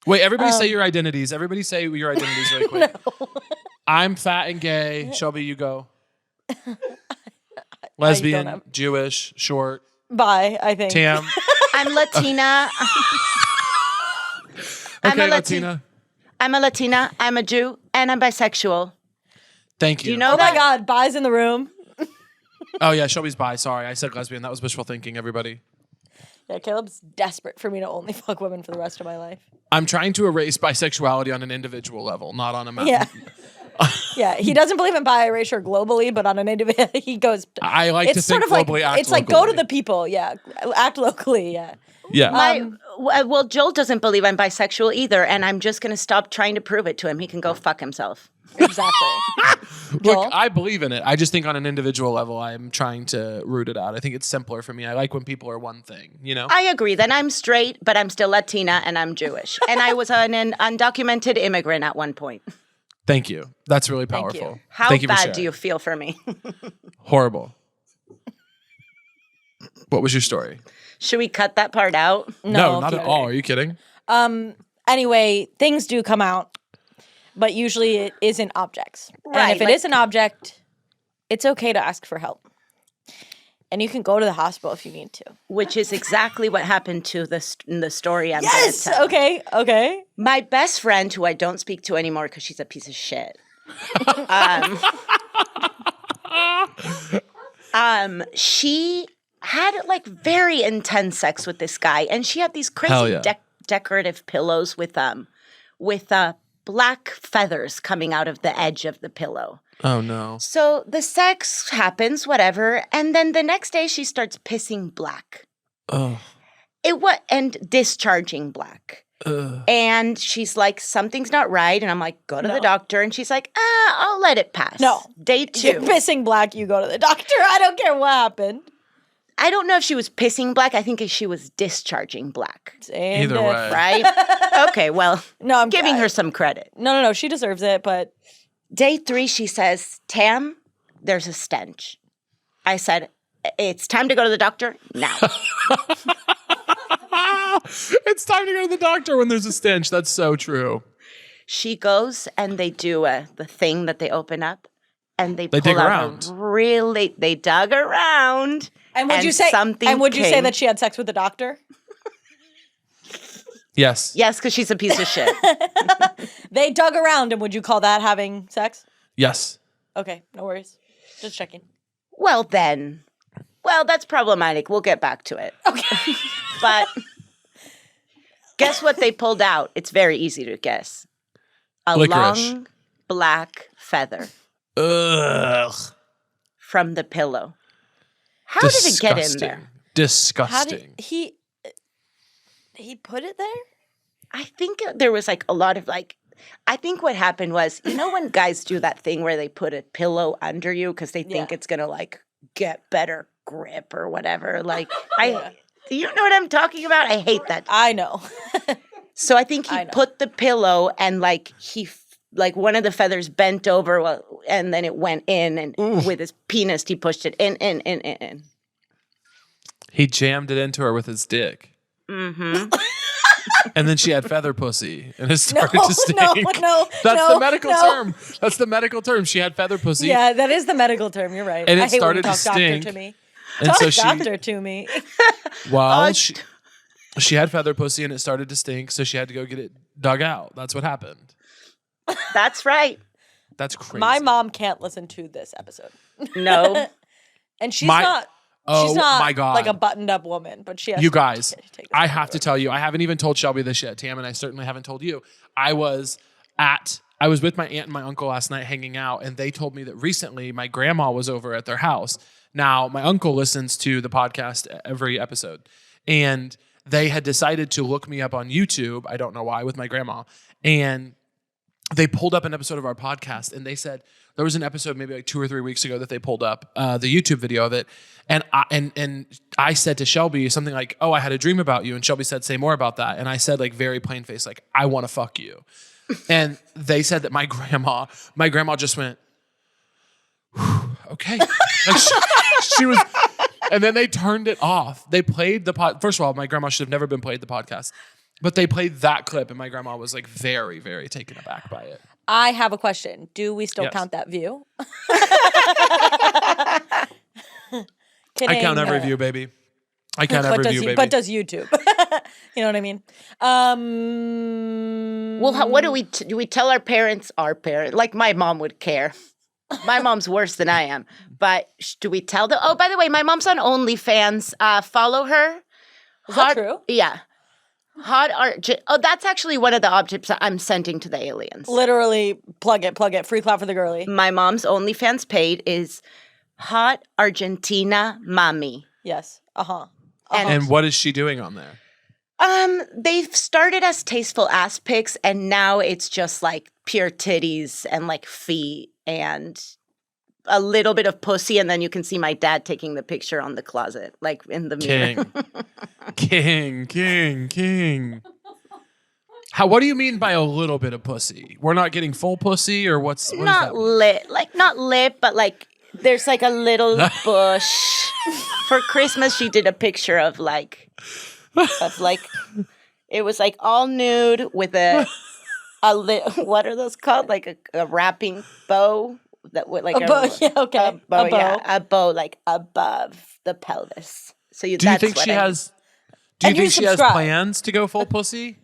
B: Wait, everybody say your identities. Everybody say your identities really quick.
D: No.
B: I'm fat and gay. Shelby, you go. Lesbian,
D: have-
B: Jewish, short.
D: Bye, I think.
B: Tam.
E: I'm Latina. I'm
B: Okay,
E: a
B: Latina.
E: I'm a Latina. I'm a Jew, and I'm bisexual.
B: Thank you.
E: Do you know
D: Oh my
E: that?
D: God, Bye's in the room.
B: Oh, yeah, Shelby's bi. Sorry, I said lesbian. That was wishful thinking, everybody.
D: Yeah, Caleb's desperate for me to only fuck women for the rest of my life.
B: I'm trying to erase bisexuality on an individual level, not on a mountain.
D: Yeah. Yeah, he doesn't believe in bi erasure globally, but on an individual, he goes.
B: I like to
D: It's
B: think
D: sort of like
B: globally, act
D: it's like go to
B: locally.
D: the people. Yeah, act locally. Yeah.
B: Yeah.
E: Well, Joel doesn't believe I'm bisexual either, and I'm just going to stop trying to prove it to him. He can go fuck himself.
D: Exactly.
B: Look,
D: Joel?
B: I believe in it. I just think on an individual level, I'm trying to root it out. I think it's simpler for me. I like when people are one thing, you know?
E: I agree. Then I'm straight, but I'm still Latina, and I'm Jewish. And I was an undocumented immigrant at one point.
B: Thank you. That's really
D: Thank
B: powerful.
D: you.
E: How
B: Thank you for
E: bad
B: sharing.
E: do you feel for me?
B: Horrible. What was your story?
E: Should we cut that part out?
B: No, not
D: keep
B: at
D: it.
B: all. Are you kidding?
D: Anyway, things do come out, but usually it isn't objects. And
E: Right,
D: if it
E: like-
D: is an object, it's okay to ask for help. And you can go to the hospital if you need to.
E: Which is exactly what happened to the story I'm going to tell.
D: Okay.
E: My best friend, who I don't speak to anymore because she's a piece of shit. She had like very intense sex with this guy, and she had these
B: Hell
E: crazy
B: yeah.
E: decorative pillows with black feathers coming out of the edge of the pillow.
B: Oh, no.
E: So the sex happens, whatever, and then the next day she starts pissing black.
B: Oh.
E: And discharging black. And she's like, something's not right. And I'm like, go to the doctor. And she's like, I'll let it pass.
D: No.
E: Day
D: If you're
E: 2.
D: pissing black, you go to the doctor. I don't care what happened.
E: I don't know if she was pissing black. I think she was discharging black.
D: Same
B: Either
D: diff.
B: way.
E: Right? Okay, well,
D: No, I'm
E: giving her some credit.
D: No. She deserves it, but
E: Day 3, she says, Tam, there's a stench. I said, it's time to go to the doctor now.
B: It's time to go to the doctor when there's a stench. That's so true.
E: She goes and they do the thing that they open up and they pull
B: dig
E: out
B: around.
E: they dug around.
D: and would you say
E: came.
D: that she had sex with the doctor?
B: Yes.
E: Yes, because she's a piece of shit.
D: They dug around, and would you call that having sex?
B: Yes.
D: Okay, no worries. Just checking.
E: Well, that's problematic. We'll get back to it.
D: Okay.
E: But guess what they pulled out? It's very easy to guess. A
B: Licorice.
E: long black feather
B: Ugh.
E: from the pillow. How did it get in there?
D: How
B: Disgusting.
D: did he put it there?
E: I think there was like a lot of like, I think what happened was, you know when guys do that thing where they put a pillow under you because they think
D: Yeah.
E: it's going to like get better grip or whatever. Like, do you know what I'm talking about? I hate that.
D: I know.
E: So I think he
D: I know.
E: put the pillow and like like one of the feathers bent over and then it went in and with his penis he pushed it in.
B: He jammed it into her with his dick.
E: Mm-hmm.
B: And then she had feather pussy and it started to stink.
D: No.
B: That's the medical term. That's the medical term. She had feather pussy.
D: Yeah, that is the medical term. You're right.
B: And it
D: I hate
B: started
D: when you
B: to
D: talk
B: stink.
D: doctor to me.
B: And
D: Talk
B: so she,
D: doctor to me.
B: well, she had feather pussy and it started to stink, so she had to go get it dug out. That's what happened.
E: That's right.
B: That's crazy.
D: My mom can't listen to this episode.
E: No.
D: And she's
B: My-
D: not
B: Oh,
D: she's not
B: my God.
D: like a buttoned up woman, but she has
B: You
D: to
B: guys,
D: take this
B: I
D: part
B: have to
D: over.
B: tell you, I haven't even told Shelby this yet, Tam, and I certainly haven't told you. I was with my aunt and my uncle last night hanging out, and they told me that recently my grandma was over at their house. Now, my uncle listens to the podcast every episode, and they had decided to look me up on YouTube. I don't know why, with my grandma. And they pulled up an episode of our podcast, and they said there was an episode maybe like 2 or 3 weeks ago that they pulled up the YouTube video of it. And I said to Shelby something like, "Oh, I had a dream about you." And Shelby said, "Say more about that." And I said, like, very plain face, like, "I want to fuck you." And they said that my grandma just went, "Okay." Like she was, and then they turned it off. They played the First of all, my grandma should have never been played the podcast. But they played that clip, and my grandma was like very, very taken aback by it.
D: I have a question. Do we still
B: Yes.
D: count that view?
B: I count every view, baby. I count every view, baby.
D: But does YouTube? You know what I mean?
E: Well, what do we tell our parents? Like my mom would care. My mom's worse than I am. But do we tell them? Oh, by the way, my mom's on OnlyFans. Follow her.
D: Is that true?
E: Yeah. Hot art. Oh, that's actually one of the objects that I'm sending to the aliens.
D: Literally, plug it. Free clap for the girly.
E: My mom's OnlyFans page is Hot Argentina Mommy.
D: Yes. Uh-huh.
B: And what is she doing on there?
E: They've started as tasteful ass pics, and now it's just like pure titties and like feet and a little bit of pussy, and then you can see my dad taking the picture on the closet, like in the mirror.
B: King. What do you mean by a little bit of pussy? We're not getting full pussy, or what is
E: Not
B: that mean?
E: lit, like not lit, but like there's like a little bush. For Christmas, she did a picture of like, it was like all nude with what are those called? Like a wrapping bow that would like
D: A bow, yeah, okay.
E: A bow,
D: A bow.
E: yeah, a bow like above the pelvis. So
B: Do you think she has? Do you
D: And you
B: think she has
D: subscribe.
B: plans to go full pussy?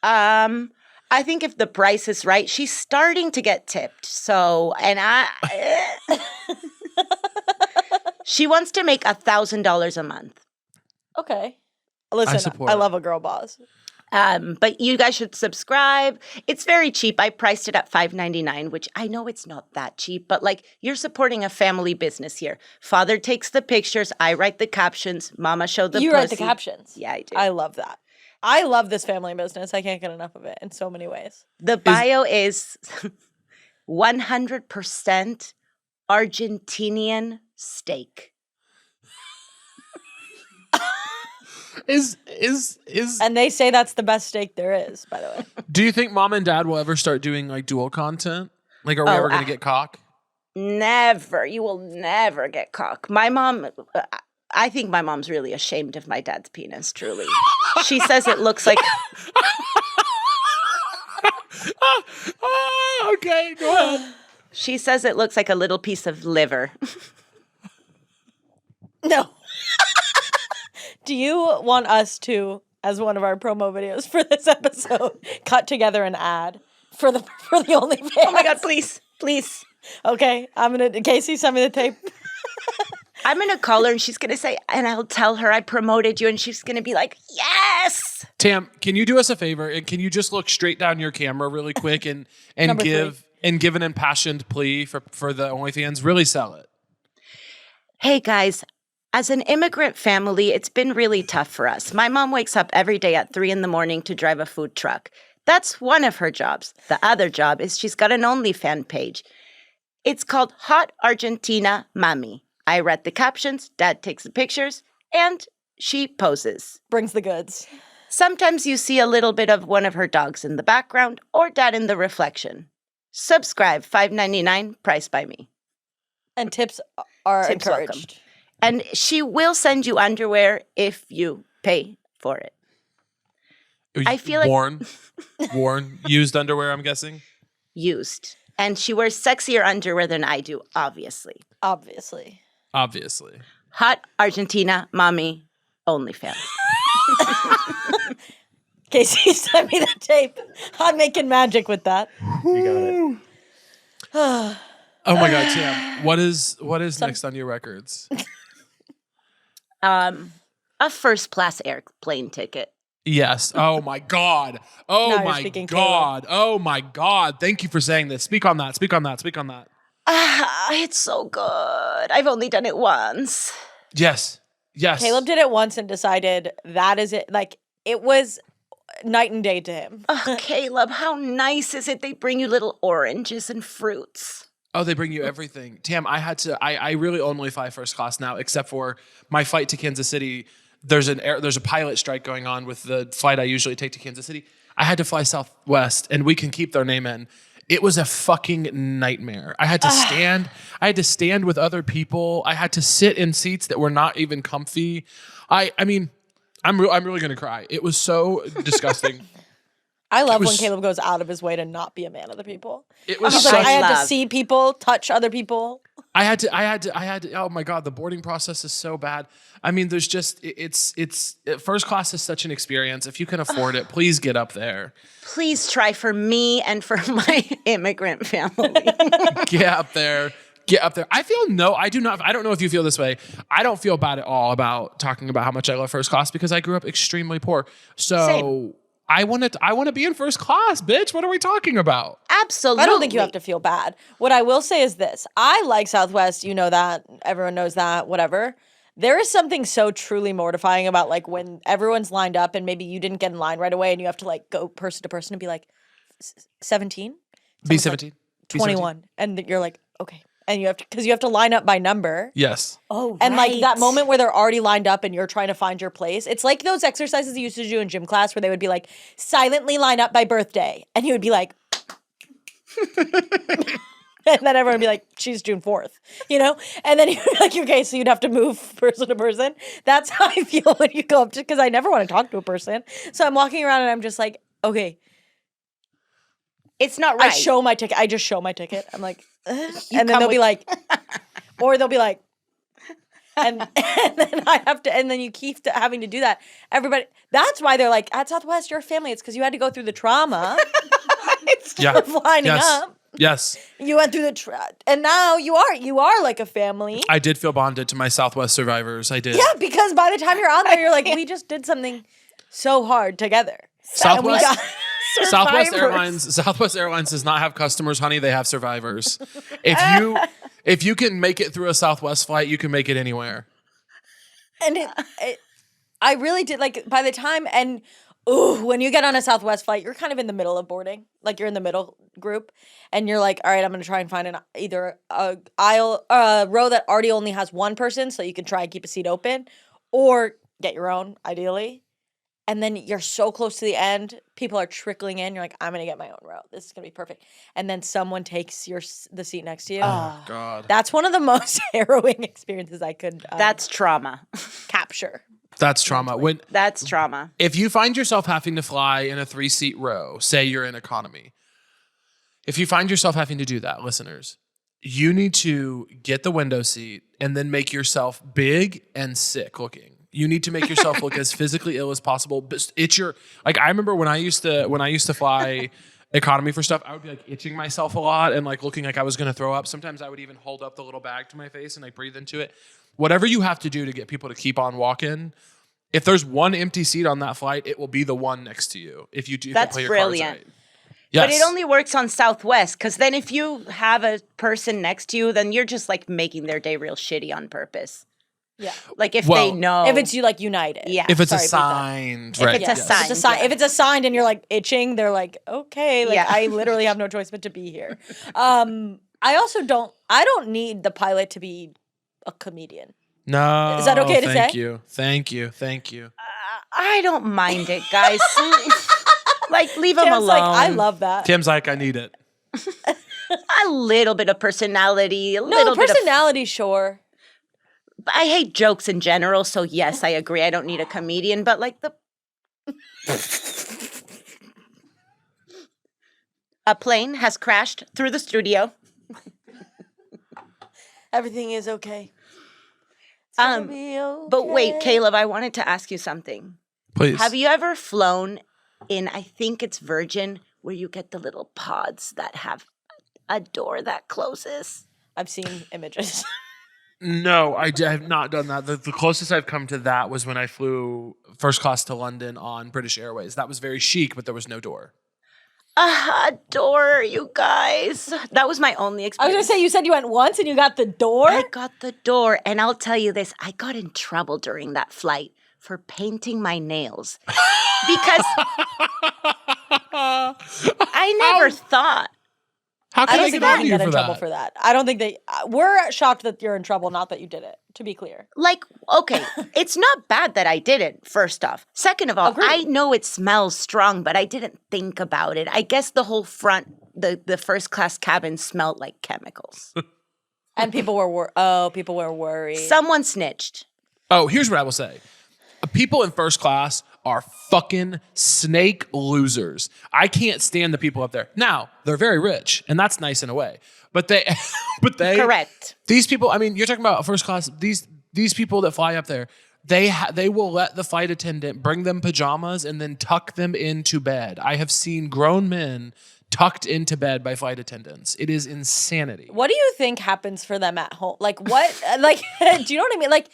E: I think if the price is right, she's starting to get tipped. So, and she wants to make $1,000 a month.
D: Okay. Listen,
B: support
D: I
B: it.
D: love a girl boss.
E: But you guys should subscribe. It's very cheap. I priced it at $5.99, which I know it's not that cheap, but like you're supporting a family business here. Father takes the pictures, I write the captions, Mama showed the
D: You
E: pussy.
D: write the captions.
E: Yeah, I do.
D: I love that. I love this family business. I can't get enough of it in so many ways.
E: The bio is 100% Argentinian steak.
B: Is
D: And they say that's the best steak there is, by the way.
B: Do you think mom and dad will ever start doing like dual content? Like, are we ever going to get cock?
E: Never. You will never get cock. My mom, I think my mom's really ashamed of my dad's penis, truly. She says it looks like...
B: Okay, go ahead.
E: She says it looks like a little piece of liver.
D: No. Do you want us to, as one of our promo videos for this episode, cut together an ad for the OnlyFans?
E: Oh my God, please.
D: Okay, Casey, send me the tape.
E: I'm going to call her and she's going to say, and I'll tell her I promoted you, and she's going to be like, yes.
B: Tam, can you do us a favor? And can you just look straight down your camera really quick and give an impassioned plea for the OnlyFans? Really sell it.
E: Hey guys, as an immigrant family, it's been really tough for us. My mom wakes up every day at 3 a.m. to drive a food truck. That's one of her jobs. The other job is she's got an OnlyFans page. It's called Hot Argentina Mommy. I read the captions, Dad takes the pictures, and she poses.
D: Brings the goods.
E: Sometimes you see a little bit of one of her dogs in the background or Dad in the reflection. Subscribe, $5.99, price by me.
D: And tips are
E: Tips
D: encouraged.
E: welcome. And she will send you underwear if you pay for it. I feel like-
B: worn, used underwear, I'm guessing.
E: Used. And she wears sexier underwear than I do, obviously.
D: Obviously.
E: Hot Argentina Mommy OnlyFans.
D: Casey, send me the tape. I'm making magic with that.
B: You got it. Oh my God, Tam. What is next on your records?
E: A first class airplane ticket.
B: Yes. Oh my God. Oh
D: Now you're
B: my
D: speaking
B: God. Oh my God. Thank you for saying this. Speak on that.
E: It's so good. I've only done it once.
B: Yes. Yes.
D: Caleb did it once and decided that is it. Like, it was night and day to him.
E: Oh, Caleb, how nice is it? They bring you little oranges and fruits.
B: Oh, they bring you everything. Tam, I really only fly first class now, except for my flight to Kansas City. There's a pilot strike going on with the flight I usually take to Kansas City. I had to fly Southwest, and we can keep their name in. It was a fucking nightmare. I had to stand with other people. I had to sit in seats that were not even comfy. I mean, I'm really gonna cry. It was so disgusting.
D: I love when Caleb goes out of his way to not be a man of the people.
B: It was
D: He's
B: such
D: like, I had
E: love.
D: to see people, touch other people.
B: I had to, oh my God, the boarding process is so bad. I mean, there's just, it's first class is such an experience. If you can afford it, please get up there.
E: Please try for me and for my immigrant family.
B: Get up there. Get up there. I don't know if you feel this way. I don't feel bad at all about talking about how much I love first class because I grew up extremely poor. So
E: Same.
B: I want to be in first class, bitch. What are we talking about?
E: Absolutely.
D: I don't think you have to feel bad. What I will say is this. I like Southwest. You know that. Everyone knows that. Whatever. There is something so truly mortifying about like when everyone's lined up and maybe you didn't get in line right away and you have to like go person to person and be like, 17?
B: Be 17.
D: 21. And you're like, okay. And you have to, because you have to line up by number.
B: Yes.
E: Oh,
D: And like that
E: right.
D: moment where they're already lined up and you're trying to find your place. It's like those exercises you used to do in gym class where they would be like, silently line up by birthday. And you would be like, and then everyone would be like, she's June 4th, you know? And then you'd be like, okay, so you'd have to move person to person. That's how I feel when you go up to, because I never want to talk to a person. So I'm walking around and I'm just like, okay.
E: It's not right.
D: I just show my ticket. I'm like, and then
E: come
D: they'll be
E: with-
D: like, or they'll be like, and then I have to, and then you keep having to do that. Everybody, that's why they're like, at Southwest, you're a family. It's because you had to go through the trauma
B: Yeah.
D: of lining
B: Yes.
D: up.
B: Yes.
D: You went through and now you are like a family.
B: I did feel bonded to my Southwest survivors. I did.
D: Yeah, because by the time you're on there, you're like, we just did something so hard together. And we
B: Southwest.
D: got
B: Southwest
D: survivors.
B: Airlines does not have customers, honey. They have survivors. If you can make it through a Southwest flight, you can make it anywhere.
D: And I really did, like, by the time, and when you get on a Southwest flight, you're kind of in the middle of boarding. Like, you're in the middle group, and you're like, all right, I'm going to try and find either a row that already only has one person, so you can try and keep a seat open, or get your own, ideally. And then you're so close to the end, people are trickling in. You're like, I'm going to get my own row. This is going to be perfect. And then someone takes the seat next to you.
B: Oh, God.
D: That's one of the most harrowing experiences I could
E: That's trauma.
D: capture.
B: That's trauma.
E: That's trauma.
B: If you find yourself having to fly in a 3-seat row, say you're in economy, if you find yourself having to do that, listeners, you need to get the window seat and then make yourself big and sick looking. You need to make yourself look as physically ill as possible. But I remember when I used to fly economy for stuff, I would be like itching myself a lot and like looking like I was going to throw up. Sometimes I would even hold up the little bag to my face and like breathe into it. Whatever you have to do to get people to keep on walking. If there's one empty seat on that flight, it will be the one next to you. If you
E: That's
B: play your
E: brilliant.
B: cards right. Yes.
E: But it only works on Southwest because then if you have a person next to you, then you're just like making their day real shitty on purpose.
D: Yeah.
E: Like if
B: Well,
E: they know.
D: If it's you like United.
E: Yeah.
B: If it's
D: Sorry,
B: assigned,
E: If
B: right?
E: it's assigned.
D: If it's assigned,
E: yeah.
D: if it's assigned and you're like itching, they're like, okay, like
E: Yeah.
D: I literally have no choice but to be here. I also don't need the pilot to be a comedian.
B: No.
D: Is that okay to
B: thank
D: say?
B: you. Thank you. Thank you.
E: I don't mind it, guys. Like leave them
D: Tim's
E: alone.
D: like, I love that.
B: Tim's like, I need it.
E: a little bit of personality, a
D: No,
E: little bit of.
D: personality, sure.
E: I hate jokes in general, so yes, I agree. I don't need a comedian, but like the. A plane has crashed through the studio.
D: Everything is okay. It's
E: Um,
D: gonna be okay.
E: But wait, Caleb, I wanted to ask you something.
B: Please.
E: Have you ever flown in, I think it's Virgin, where you get the little pods that have a door that closes?
D: I've seen images.
B: No, I have not done that. The closest I've come to that was when I flew first class to London on British Airways. That was very chic, but there was no door.
E: A door, you guys. That was my only
D: I was
E: experience.
D: gonna say you said you went once and you got the door.
E: I got the door, and I'll tell you this: I got in trouble during that flight for painting my nails because I never thought.
B: How
D: I
B: can
D: don't
B: they
D: think
B: get
D: they
B: on
D: can
B: you
D: get in
B: for
D: trouble
B: that?
D: for that. I don't think they. We're shocked that you're in trouble, not that you did it. To be clear,
E: Like, okay, it's not bad that I did it, first off. Second of all,
D: Agreed.
E: I know it smells strong, but I didn't think about it. I guess the whole front, the first class cabin smelled like chemicals.
D: and people were people were worried.
E: Someone snitched.
B: Oh, here's what I will say. People in first class are fucking snake losers. I can't stand the people up there. Now, they're very rich, and that's nice in a way. But they
E: Correct.
B: These people, I mean, you're talking about first class, these people that fly up there, they will let the flight attendant bring them pajamas and then tuck them into bed. I have seen grown men tucked into bed by flight attendants. It is insanity.
D: What do you think happens for them at home? Like what? Like, do you know what I mean? Like,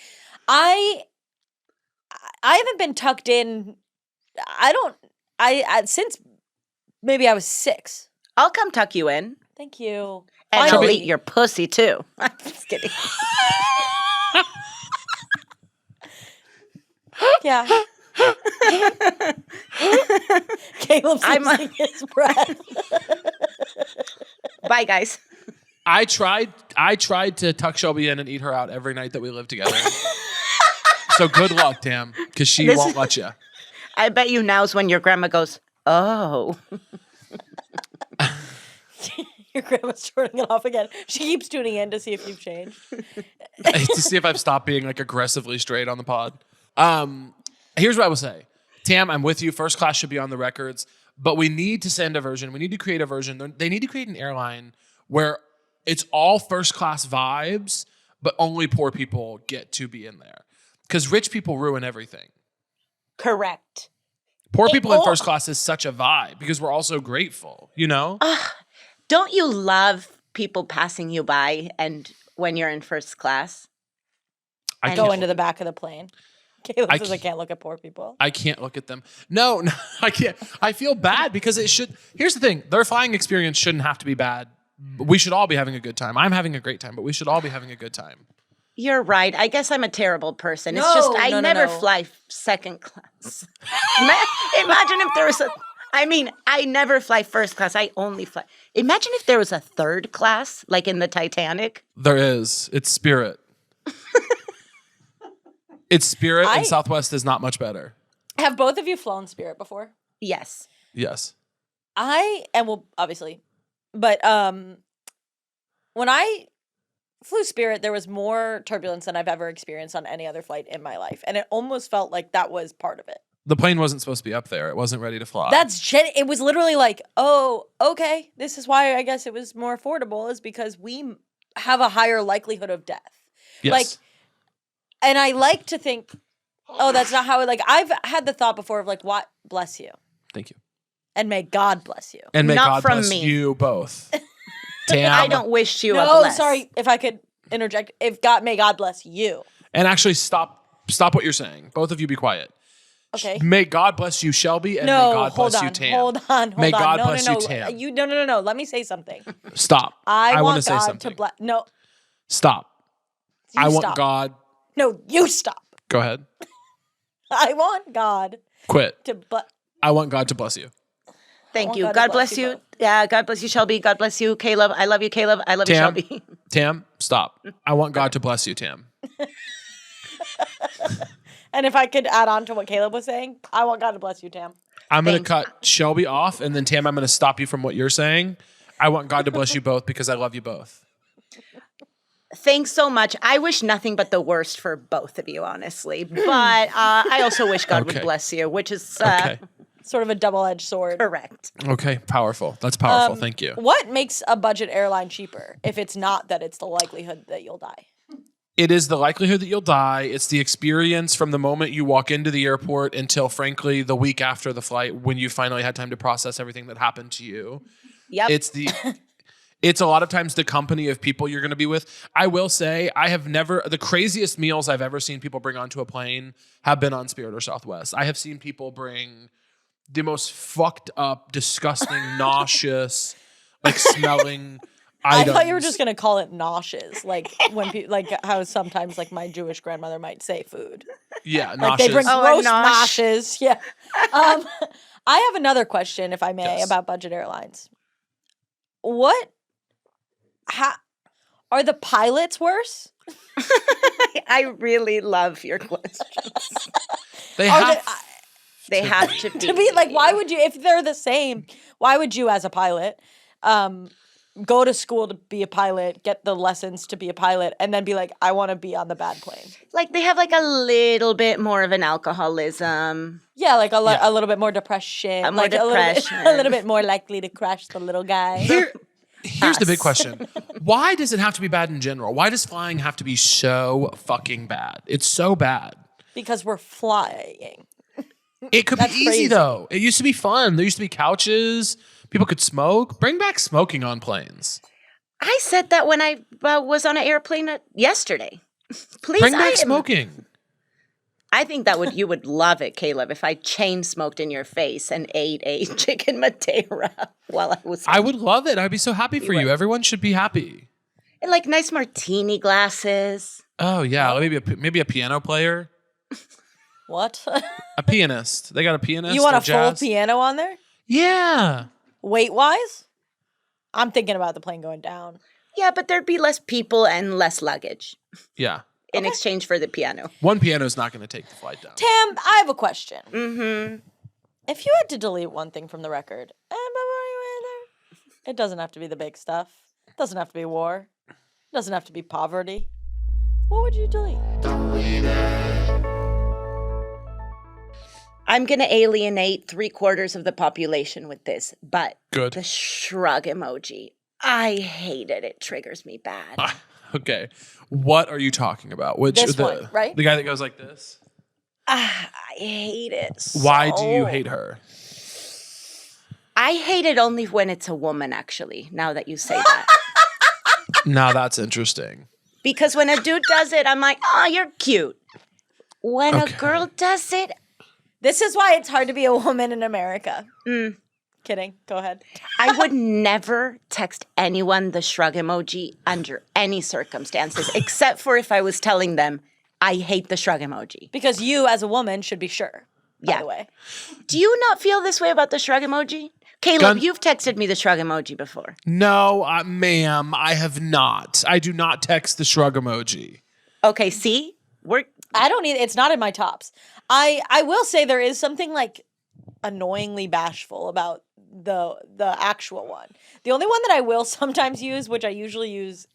D: I haven't been tucked in. I since maybe I was 6.
E: I'll come tuck you in.
D: Thank you.
E: And I'll
D: Finally.
E: eat your pussy, too. I'm just kidding.
D: Yeah. Caleb's losing his breath.
E: Bye, guys.
B: I tried to tuck Shelby in and eat her out every night that we lived together. So good luck, Tam, because she won't let you.
E: I bet you now's when your grandma goes, oh.
D: Your grandma's turning it off again. She keeps tuning in to see if you've changed.
B: To see if I've stopped being like aggressively straight on the pod. Here's what I will say. Tam, I'm with you. First class should be on the records, but we need to send a version. We need to create a version. They need to create an airline where it's all first class vibes, but only poor people get to be in there. Because rich people ruin everything.
E: Correct.
B: Poor people in first class is such a vibe because we're all so grateful, you know?
E: Don't you love people passing you by and when you're in first class?
B: I
D: Go
B: can't-
D: into the back of the plane. Caleb says I
B: can't-
D: can't look at poor people.
B: I can't look at them. No, I can't. I feel bad because it should. Here's the thing. Their flying experience shouldn't have to be bad. We should all be having a good time. I'm having a great time, but we should all be having a good time.
E: You're right. I guess I'm a terrible person. It's
D: No,
E: just I
D: no,
E: never
D: no.
E: fly second class. Imagine if there was I never fly first class. I only fly. Imagine if there was a third class, like in the Titanic.
B: There is. It's Spirit. It's Spirit, and Southwest is not much better.
D: Have both of you flown Spirit before?
E: Yes.
B: Yes.
D: Obviously, but when I flew Spirit, there was more turbulence than I've ever experienced on any other flight in my life, and it almost felt like that was part of it.
B: The plane wasn't supposed to be up there. It wasn't ready to fly.
D: It was literally like, oh, okay, this is why I guess it was more affordable, is because we have a higher likelihood of death.
B: yes.
D: Like, and I like to think, oh, that's not how it, like, I've had the thought before of like, what, bless you.
B: Thank you.
D: And may God bless you.
B: And may
E: Not
B: God
E: from
B: bless
E: me.
B: you both. Tam.
E: I don't wish you a
D: No,
E: bless.
D: sorry, if I could interject. May God bless you.
B: And actually, stop what you're saying. Both of you be quiet.
D: Okay.
B: May God bless you, Shelby, and may God
D: hold
B: bless
D: on,
B: you, Tam.
D: hold on.
B: May God
D: no,
B: bless
D: no,
B: you,
D: no.
B: Tam.
D: No. Let me say something.
B: Stop.
D: I
B: want
D: want
B: to say
D: God
B: something.
D: to bless. No,
B: Stop.
D: you
B: I want
D: stop.
B: God.
D: No, you stop.
B: Go ahead.
D: I want God
B: Quit.
D: to bless.
B: I want God to bless you.
E: Thank
D: want
E: you.
D: God to
E: God
D: bless
E: bless
D: you
E: you.
D: both.
E: Yeah, God bless you, Shelby. God bless you, Caleb. I love you, Caleb. I love you,
B: Tam.
E: Shelby.
B: Tam, stop. I want God to bless you, Tam.
D: And if I could add on to what Caleb was saying, I want God to bless you, Tam.
B: I'm going to
E: Thanks.
B: cut Shelby off, and then Tam, I'm going to stop you from what you're saying. I want God to bless you both because I love you both.
E: Thanks so much. I wish nothing but the worst for both of you, honestly. But I also wish God
B: Okay.
E: would bless you, which is
B: Okay.
D: Sort of a double-edged sword.
E: correct.
B: Okay. Powerful. That's powerful. Thank you.
D: What makes a budget airline cheaper if it's not that it's the likelihood that you'll die?
B: It is the likelihood that you'll die. It's the experience from the moment you walk into the airport until, frankly, the week after the flight when you finally had time to process everything that happened to you.
E: Yep.
B: It's a lot of times the company of people you're going to be with. I will say the craziest meals I've ever seen people bring onto a plane have been on Spirit or Southwest. I have seen people bring the most fucked up, disgusting, nauseous, like smelling
D: I
B: items.
D: thought you were just gonna call it noshes, like when people, like how sometimes like my Jewish grandmother might say food.
B: Yeah,
D: Like
B: nauseous.
D: they bring
E: Oh, a
D: roast
E: nosh.
D: noshes. Yeah. I have another question, if I may,
B: Yes.
D: about budget airlines. How are the pilots worse?
E: I really love your questions.
B: They
D: Are
B: have
E: They have to be.
D: to be like, why would you, if they're the same, why would you as a pilot go to school to be a pilot, get the lessons to be a pilot, and then be like, I want to be on the bad plane?
E: Like they have like a little bit more of an alcoholism.
D: Yeah, like a
B: Yeah.
D: little bit more depression.
E: More
D: like
E: depression.
D: A little bit more likely to crash the little guy.
B: Here's the big
E: Us.
B: question. Why does it have to be bad in general? Why does flying have to be so fucking bad? It's so bad.
D: Because we're flying.
B: It could be
D: That's
B: easy
D: crazy.
B: though. It used to be fun. There used to be couches. People could smoke. Bring back smoking on planes.
E: I said that when I was on an airplane yesterday. Please,
B: Bring back smoking.
E: I think that you would love it, Caleb, if I chain smoked in your face and ate a chicken Madeira while I was.
B: I would love it. I'd be so happy for you. Everyone should be happy.
E: And like nice martini glasses.
B: Oh yeah, maybe a piano player,
D: What?
B: a pianist. They got a pianist.
D: You want
B: or
D: a full
B: jazz.
D: piano on there?
B: Yeah.
D: Weight wise? I'm thinking about the plane going down.
E: Yeah, but there'd be less people and less luggage
B: Yeah.
E: in exchange for the piano.
B: One piano is not going to take the flight down.
D: Tam, I have a question.
E: Mm-hmm.
D: If you had to delete one thing from the record, it doesn't have to be the big stuff. It doesn't have to be war. It doesn't have to be poverty. What would you delete?
E: I'm going to alienate 3/4 of the population with this, but
B: Good.
E: the shrug emoji, I hate it. It triggers me bad.
B: Okay. What are you talking about? Which
D: This one, right?
B: The guy that goes like this?
E: I hate it.
B: Why do you
E: so.
B: hate her?
E: I hate it only when it's a woman, actually, now that you say that.
B: Now that's interesting.
E: Because when a dude does it, I'm like, oh, you're cute. When
B: Okay.
E: a girl does it,
D: This is why it's hard to be a woman in America. Kidding. Go ahead.
E: I would never text anyone the shrug emoji under any circumstances, except for if I was telling them, I hate the shrug emoji.
D: Because you, as a woman, should be sure. By
E: Yeah.
D: the way.
E: Do you not feel this way about the shrug emoji? Caleb,
B: Gun-
E: you've texted me the shrug emoji before.
B: No, ma'am, I have not. I do not text the shrug emoji.
E: Okay, see?
D: I don't need. It's not in my tops. I will say there is something like annoyingly bashful about the actual one. The only one that I will sometimes use, which I usually use,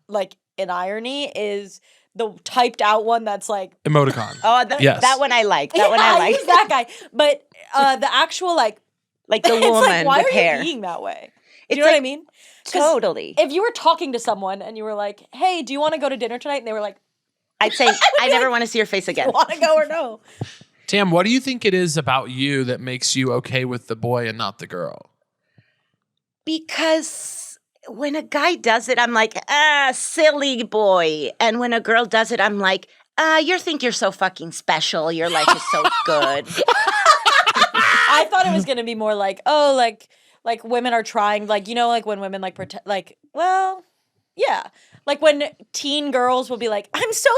D: like in irony, is the typed out one that's like.
B: Emoticon.
E: Oh,
B: Yes.
E: that one I like. That one
D: Yeah,
E: I like.
D: use that guy. But the actual like
E: The
D: it's
E: woman,
D: like, why
E: the
D: are
E: pair.
D: you being that way? Do
E: It's
D: you know what I
E: like-
D: mean? 'Cause
E: Totally.
D: If you were talking to someone and you were like, "Hey, do you want to go to dinner tonight?" and they were like,
E: I'd say, I never want to see your face again.
D: "Want to go or no?"
B: Tam, what do you think it is about you that makes you okay with the boy and not the girl?
E: Because when a guy does it, I'm like, silly boy. And when a girl does it, I'm like, you think you're so fucking special. Your life is so good.
D: I thought it was gonna be more like, oh, like women are trying, like, you know, like when women like pretend, like, well, yeah, like when teen girls will be like, I'm so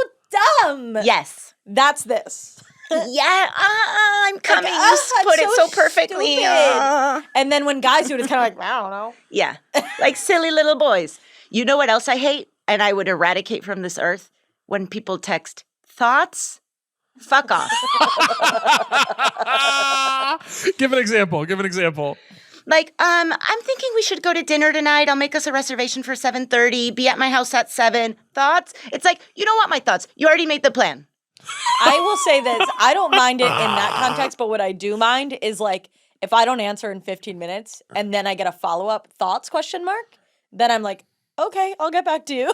D: dumb.
E: Yes.
D: That's this.
E: Yeah, I'm coming.
D: Like,
E: You
D: I'm
E: put it
D: so
E: so perfectly.
D: stupid. And then when guys do it, it's kind of like, I don't know.
E: Yeah, like silly little boys. You know what else I hate? And I would eradicate from this earth? When people text thoughts. Fuck off.
B: Give an example. Give an example.
E: Like, I'm thinking we should go to dinner tonight. I'll make us a reservation for 7:30. Be at my house at 7. Thoughts? It's like, you don't want my thoughts. You already made the plan.
D: I will say this. I don't mind it in that context, but what I do mind is like if I don't answer in 15 minutes and then I get a follow-up thoughts ? Then I'm like, okay, I'll get back to you.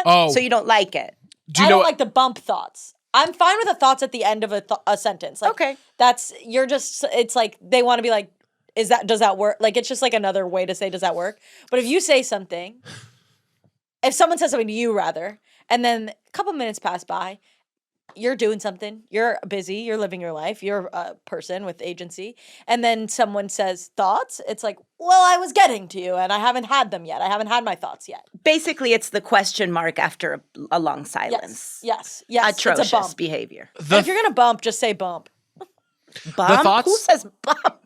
B: Oh,
E: So you don't like it.
B: do you
D: I
B: know
D: don't like the bump thoughts. I'm fine with the thoughts at the end of a sentence. Like,
E: Okay.
D: It's like they want to be like, does that work? Like, it's just like another way to say, does that work? But if you say something, if someone says something to you rather, and then a couple minutes pass by, you're doing something, you're busy, you're living your life, you're a person with agency, and then someone says thoughts, it's like, well, I was getting to you and I haven't had them yet. I haven't had my thoughts yet.
E: Basically, it's the question mark after a long silence.
D: Yes.
E: Atrocious
D: it's a bump.
E: behavior.
D: And if you're going to bump, just say bump.
E: Bump?
B: thoughts-
E: Who says bump?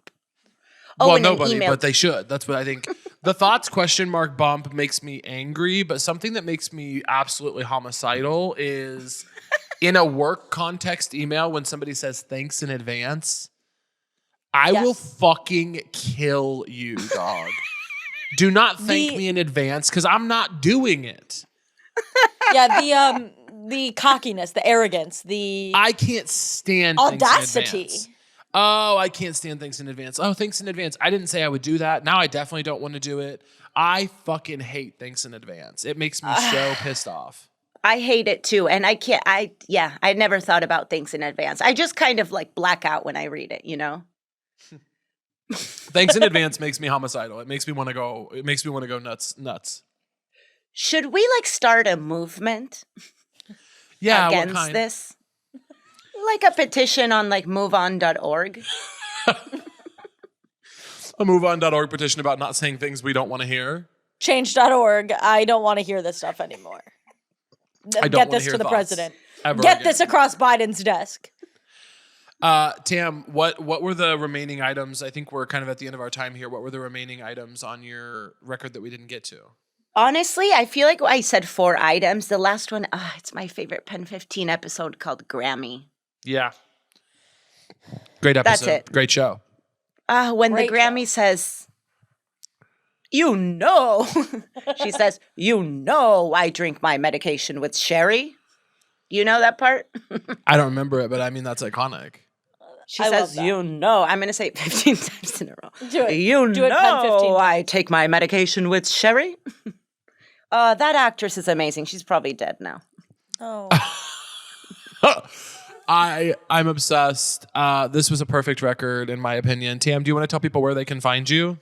E: Oh,
B: well,
E: in an
B: nobody,
E: email.
B: but they should. That's what I think. The thoughts question mark bump makes me angry, but something that makes me absolutely homicidal is in a work context email when somebody says thanks in advance. I will fucking kill you, dog. Do not thank me in advance because I'm not doing it.
D: Yeah, the cockiness, the arrogance,
B: I can't stand
D: audacity.
B: Things in advance. Oh, I can't stand things in advance. Oh, thanks in advance. I didn't say I would do that. Now I definitely don't want to do it. I fucking hate thanks in advance. It makes me so pissed off.
E: I hate it too. And I can't, I never thought about things in advance. I just kind of like black out when I read it, you know?
B: Thanks in advance makes me homicidal. It makes me want to go nuts.
E: Should we like start a movement
B: Yeah, what
E: against
B: kind?
E: this? Like a petition on like moveon.org.
B: A MoveOn.org petition about not saying things we don't want to hear.
D: Change.org. I don't want to hear this stuff anymore.
B: I don't
D: Get
B: wanna
D: this
B: hear
D: to the
B: thoughts
D: president.
B: ever
D: Get
B: again.
D: this across Biden's desk.
B: Tam, what were the remaining items? I think we're kind of at the end of our time here. What were the remaining items on your record that we didn't get to?
E: Honestly, I feel like I said 4 items. The last one, it's my favorite Pen 15 episode called Grammy.
B: Yeah. Great episode.
E: That's it.
B: Great show.
E: When
D: Great
E: the Grammy says, you know, she says, you know, I drink my medication with sherry. You know that part?
B: I don't remember it, but I mean, that's iconic.
E: She
D: I love
E: says,
D: that.
E: you know, I'm going to say it 15 times in a row.
D: Do it.
E: You
D: Do it, Pen 15
E: know, I
D: times.
E: take my medication with sherry. That actress is amazing. She's probably dead now.
D: Oh.
B: I'm obsessed. This was a perfect record, in my opinion. Tam, do you want to tell people where they can find you?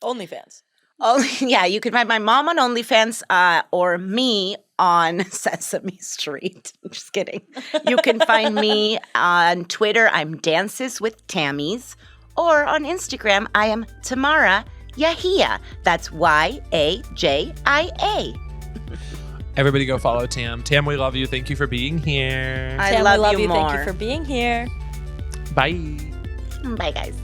D: OnlyFans.
E: Oh, yeah, you can find my mom on OnlyFans or me on Sesame Street. Just kidding. You can find me on Twitter. I'm Dances with Tammys. Or on Instagram, I am Tamara Yajia. That's Yajia.
B: Everybody go follow Tam. Tam, we love you. Thank you for being here.
E: I
D: Tam,
E: love,
D: we love
E: you
D: you.
E: more.
D: Thank you for being here.
B: Bye.
E: Bye, guys.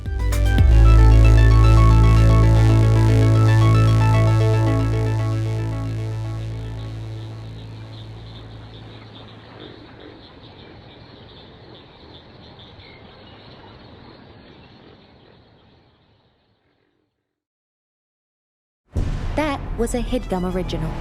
A: That was a Headgum original.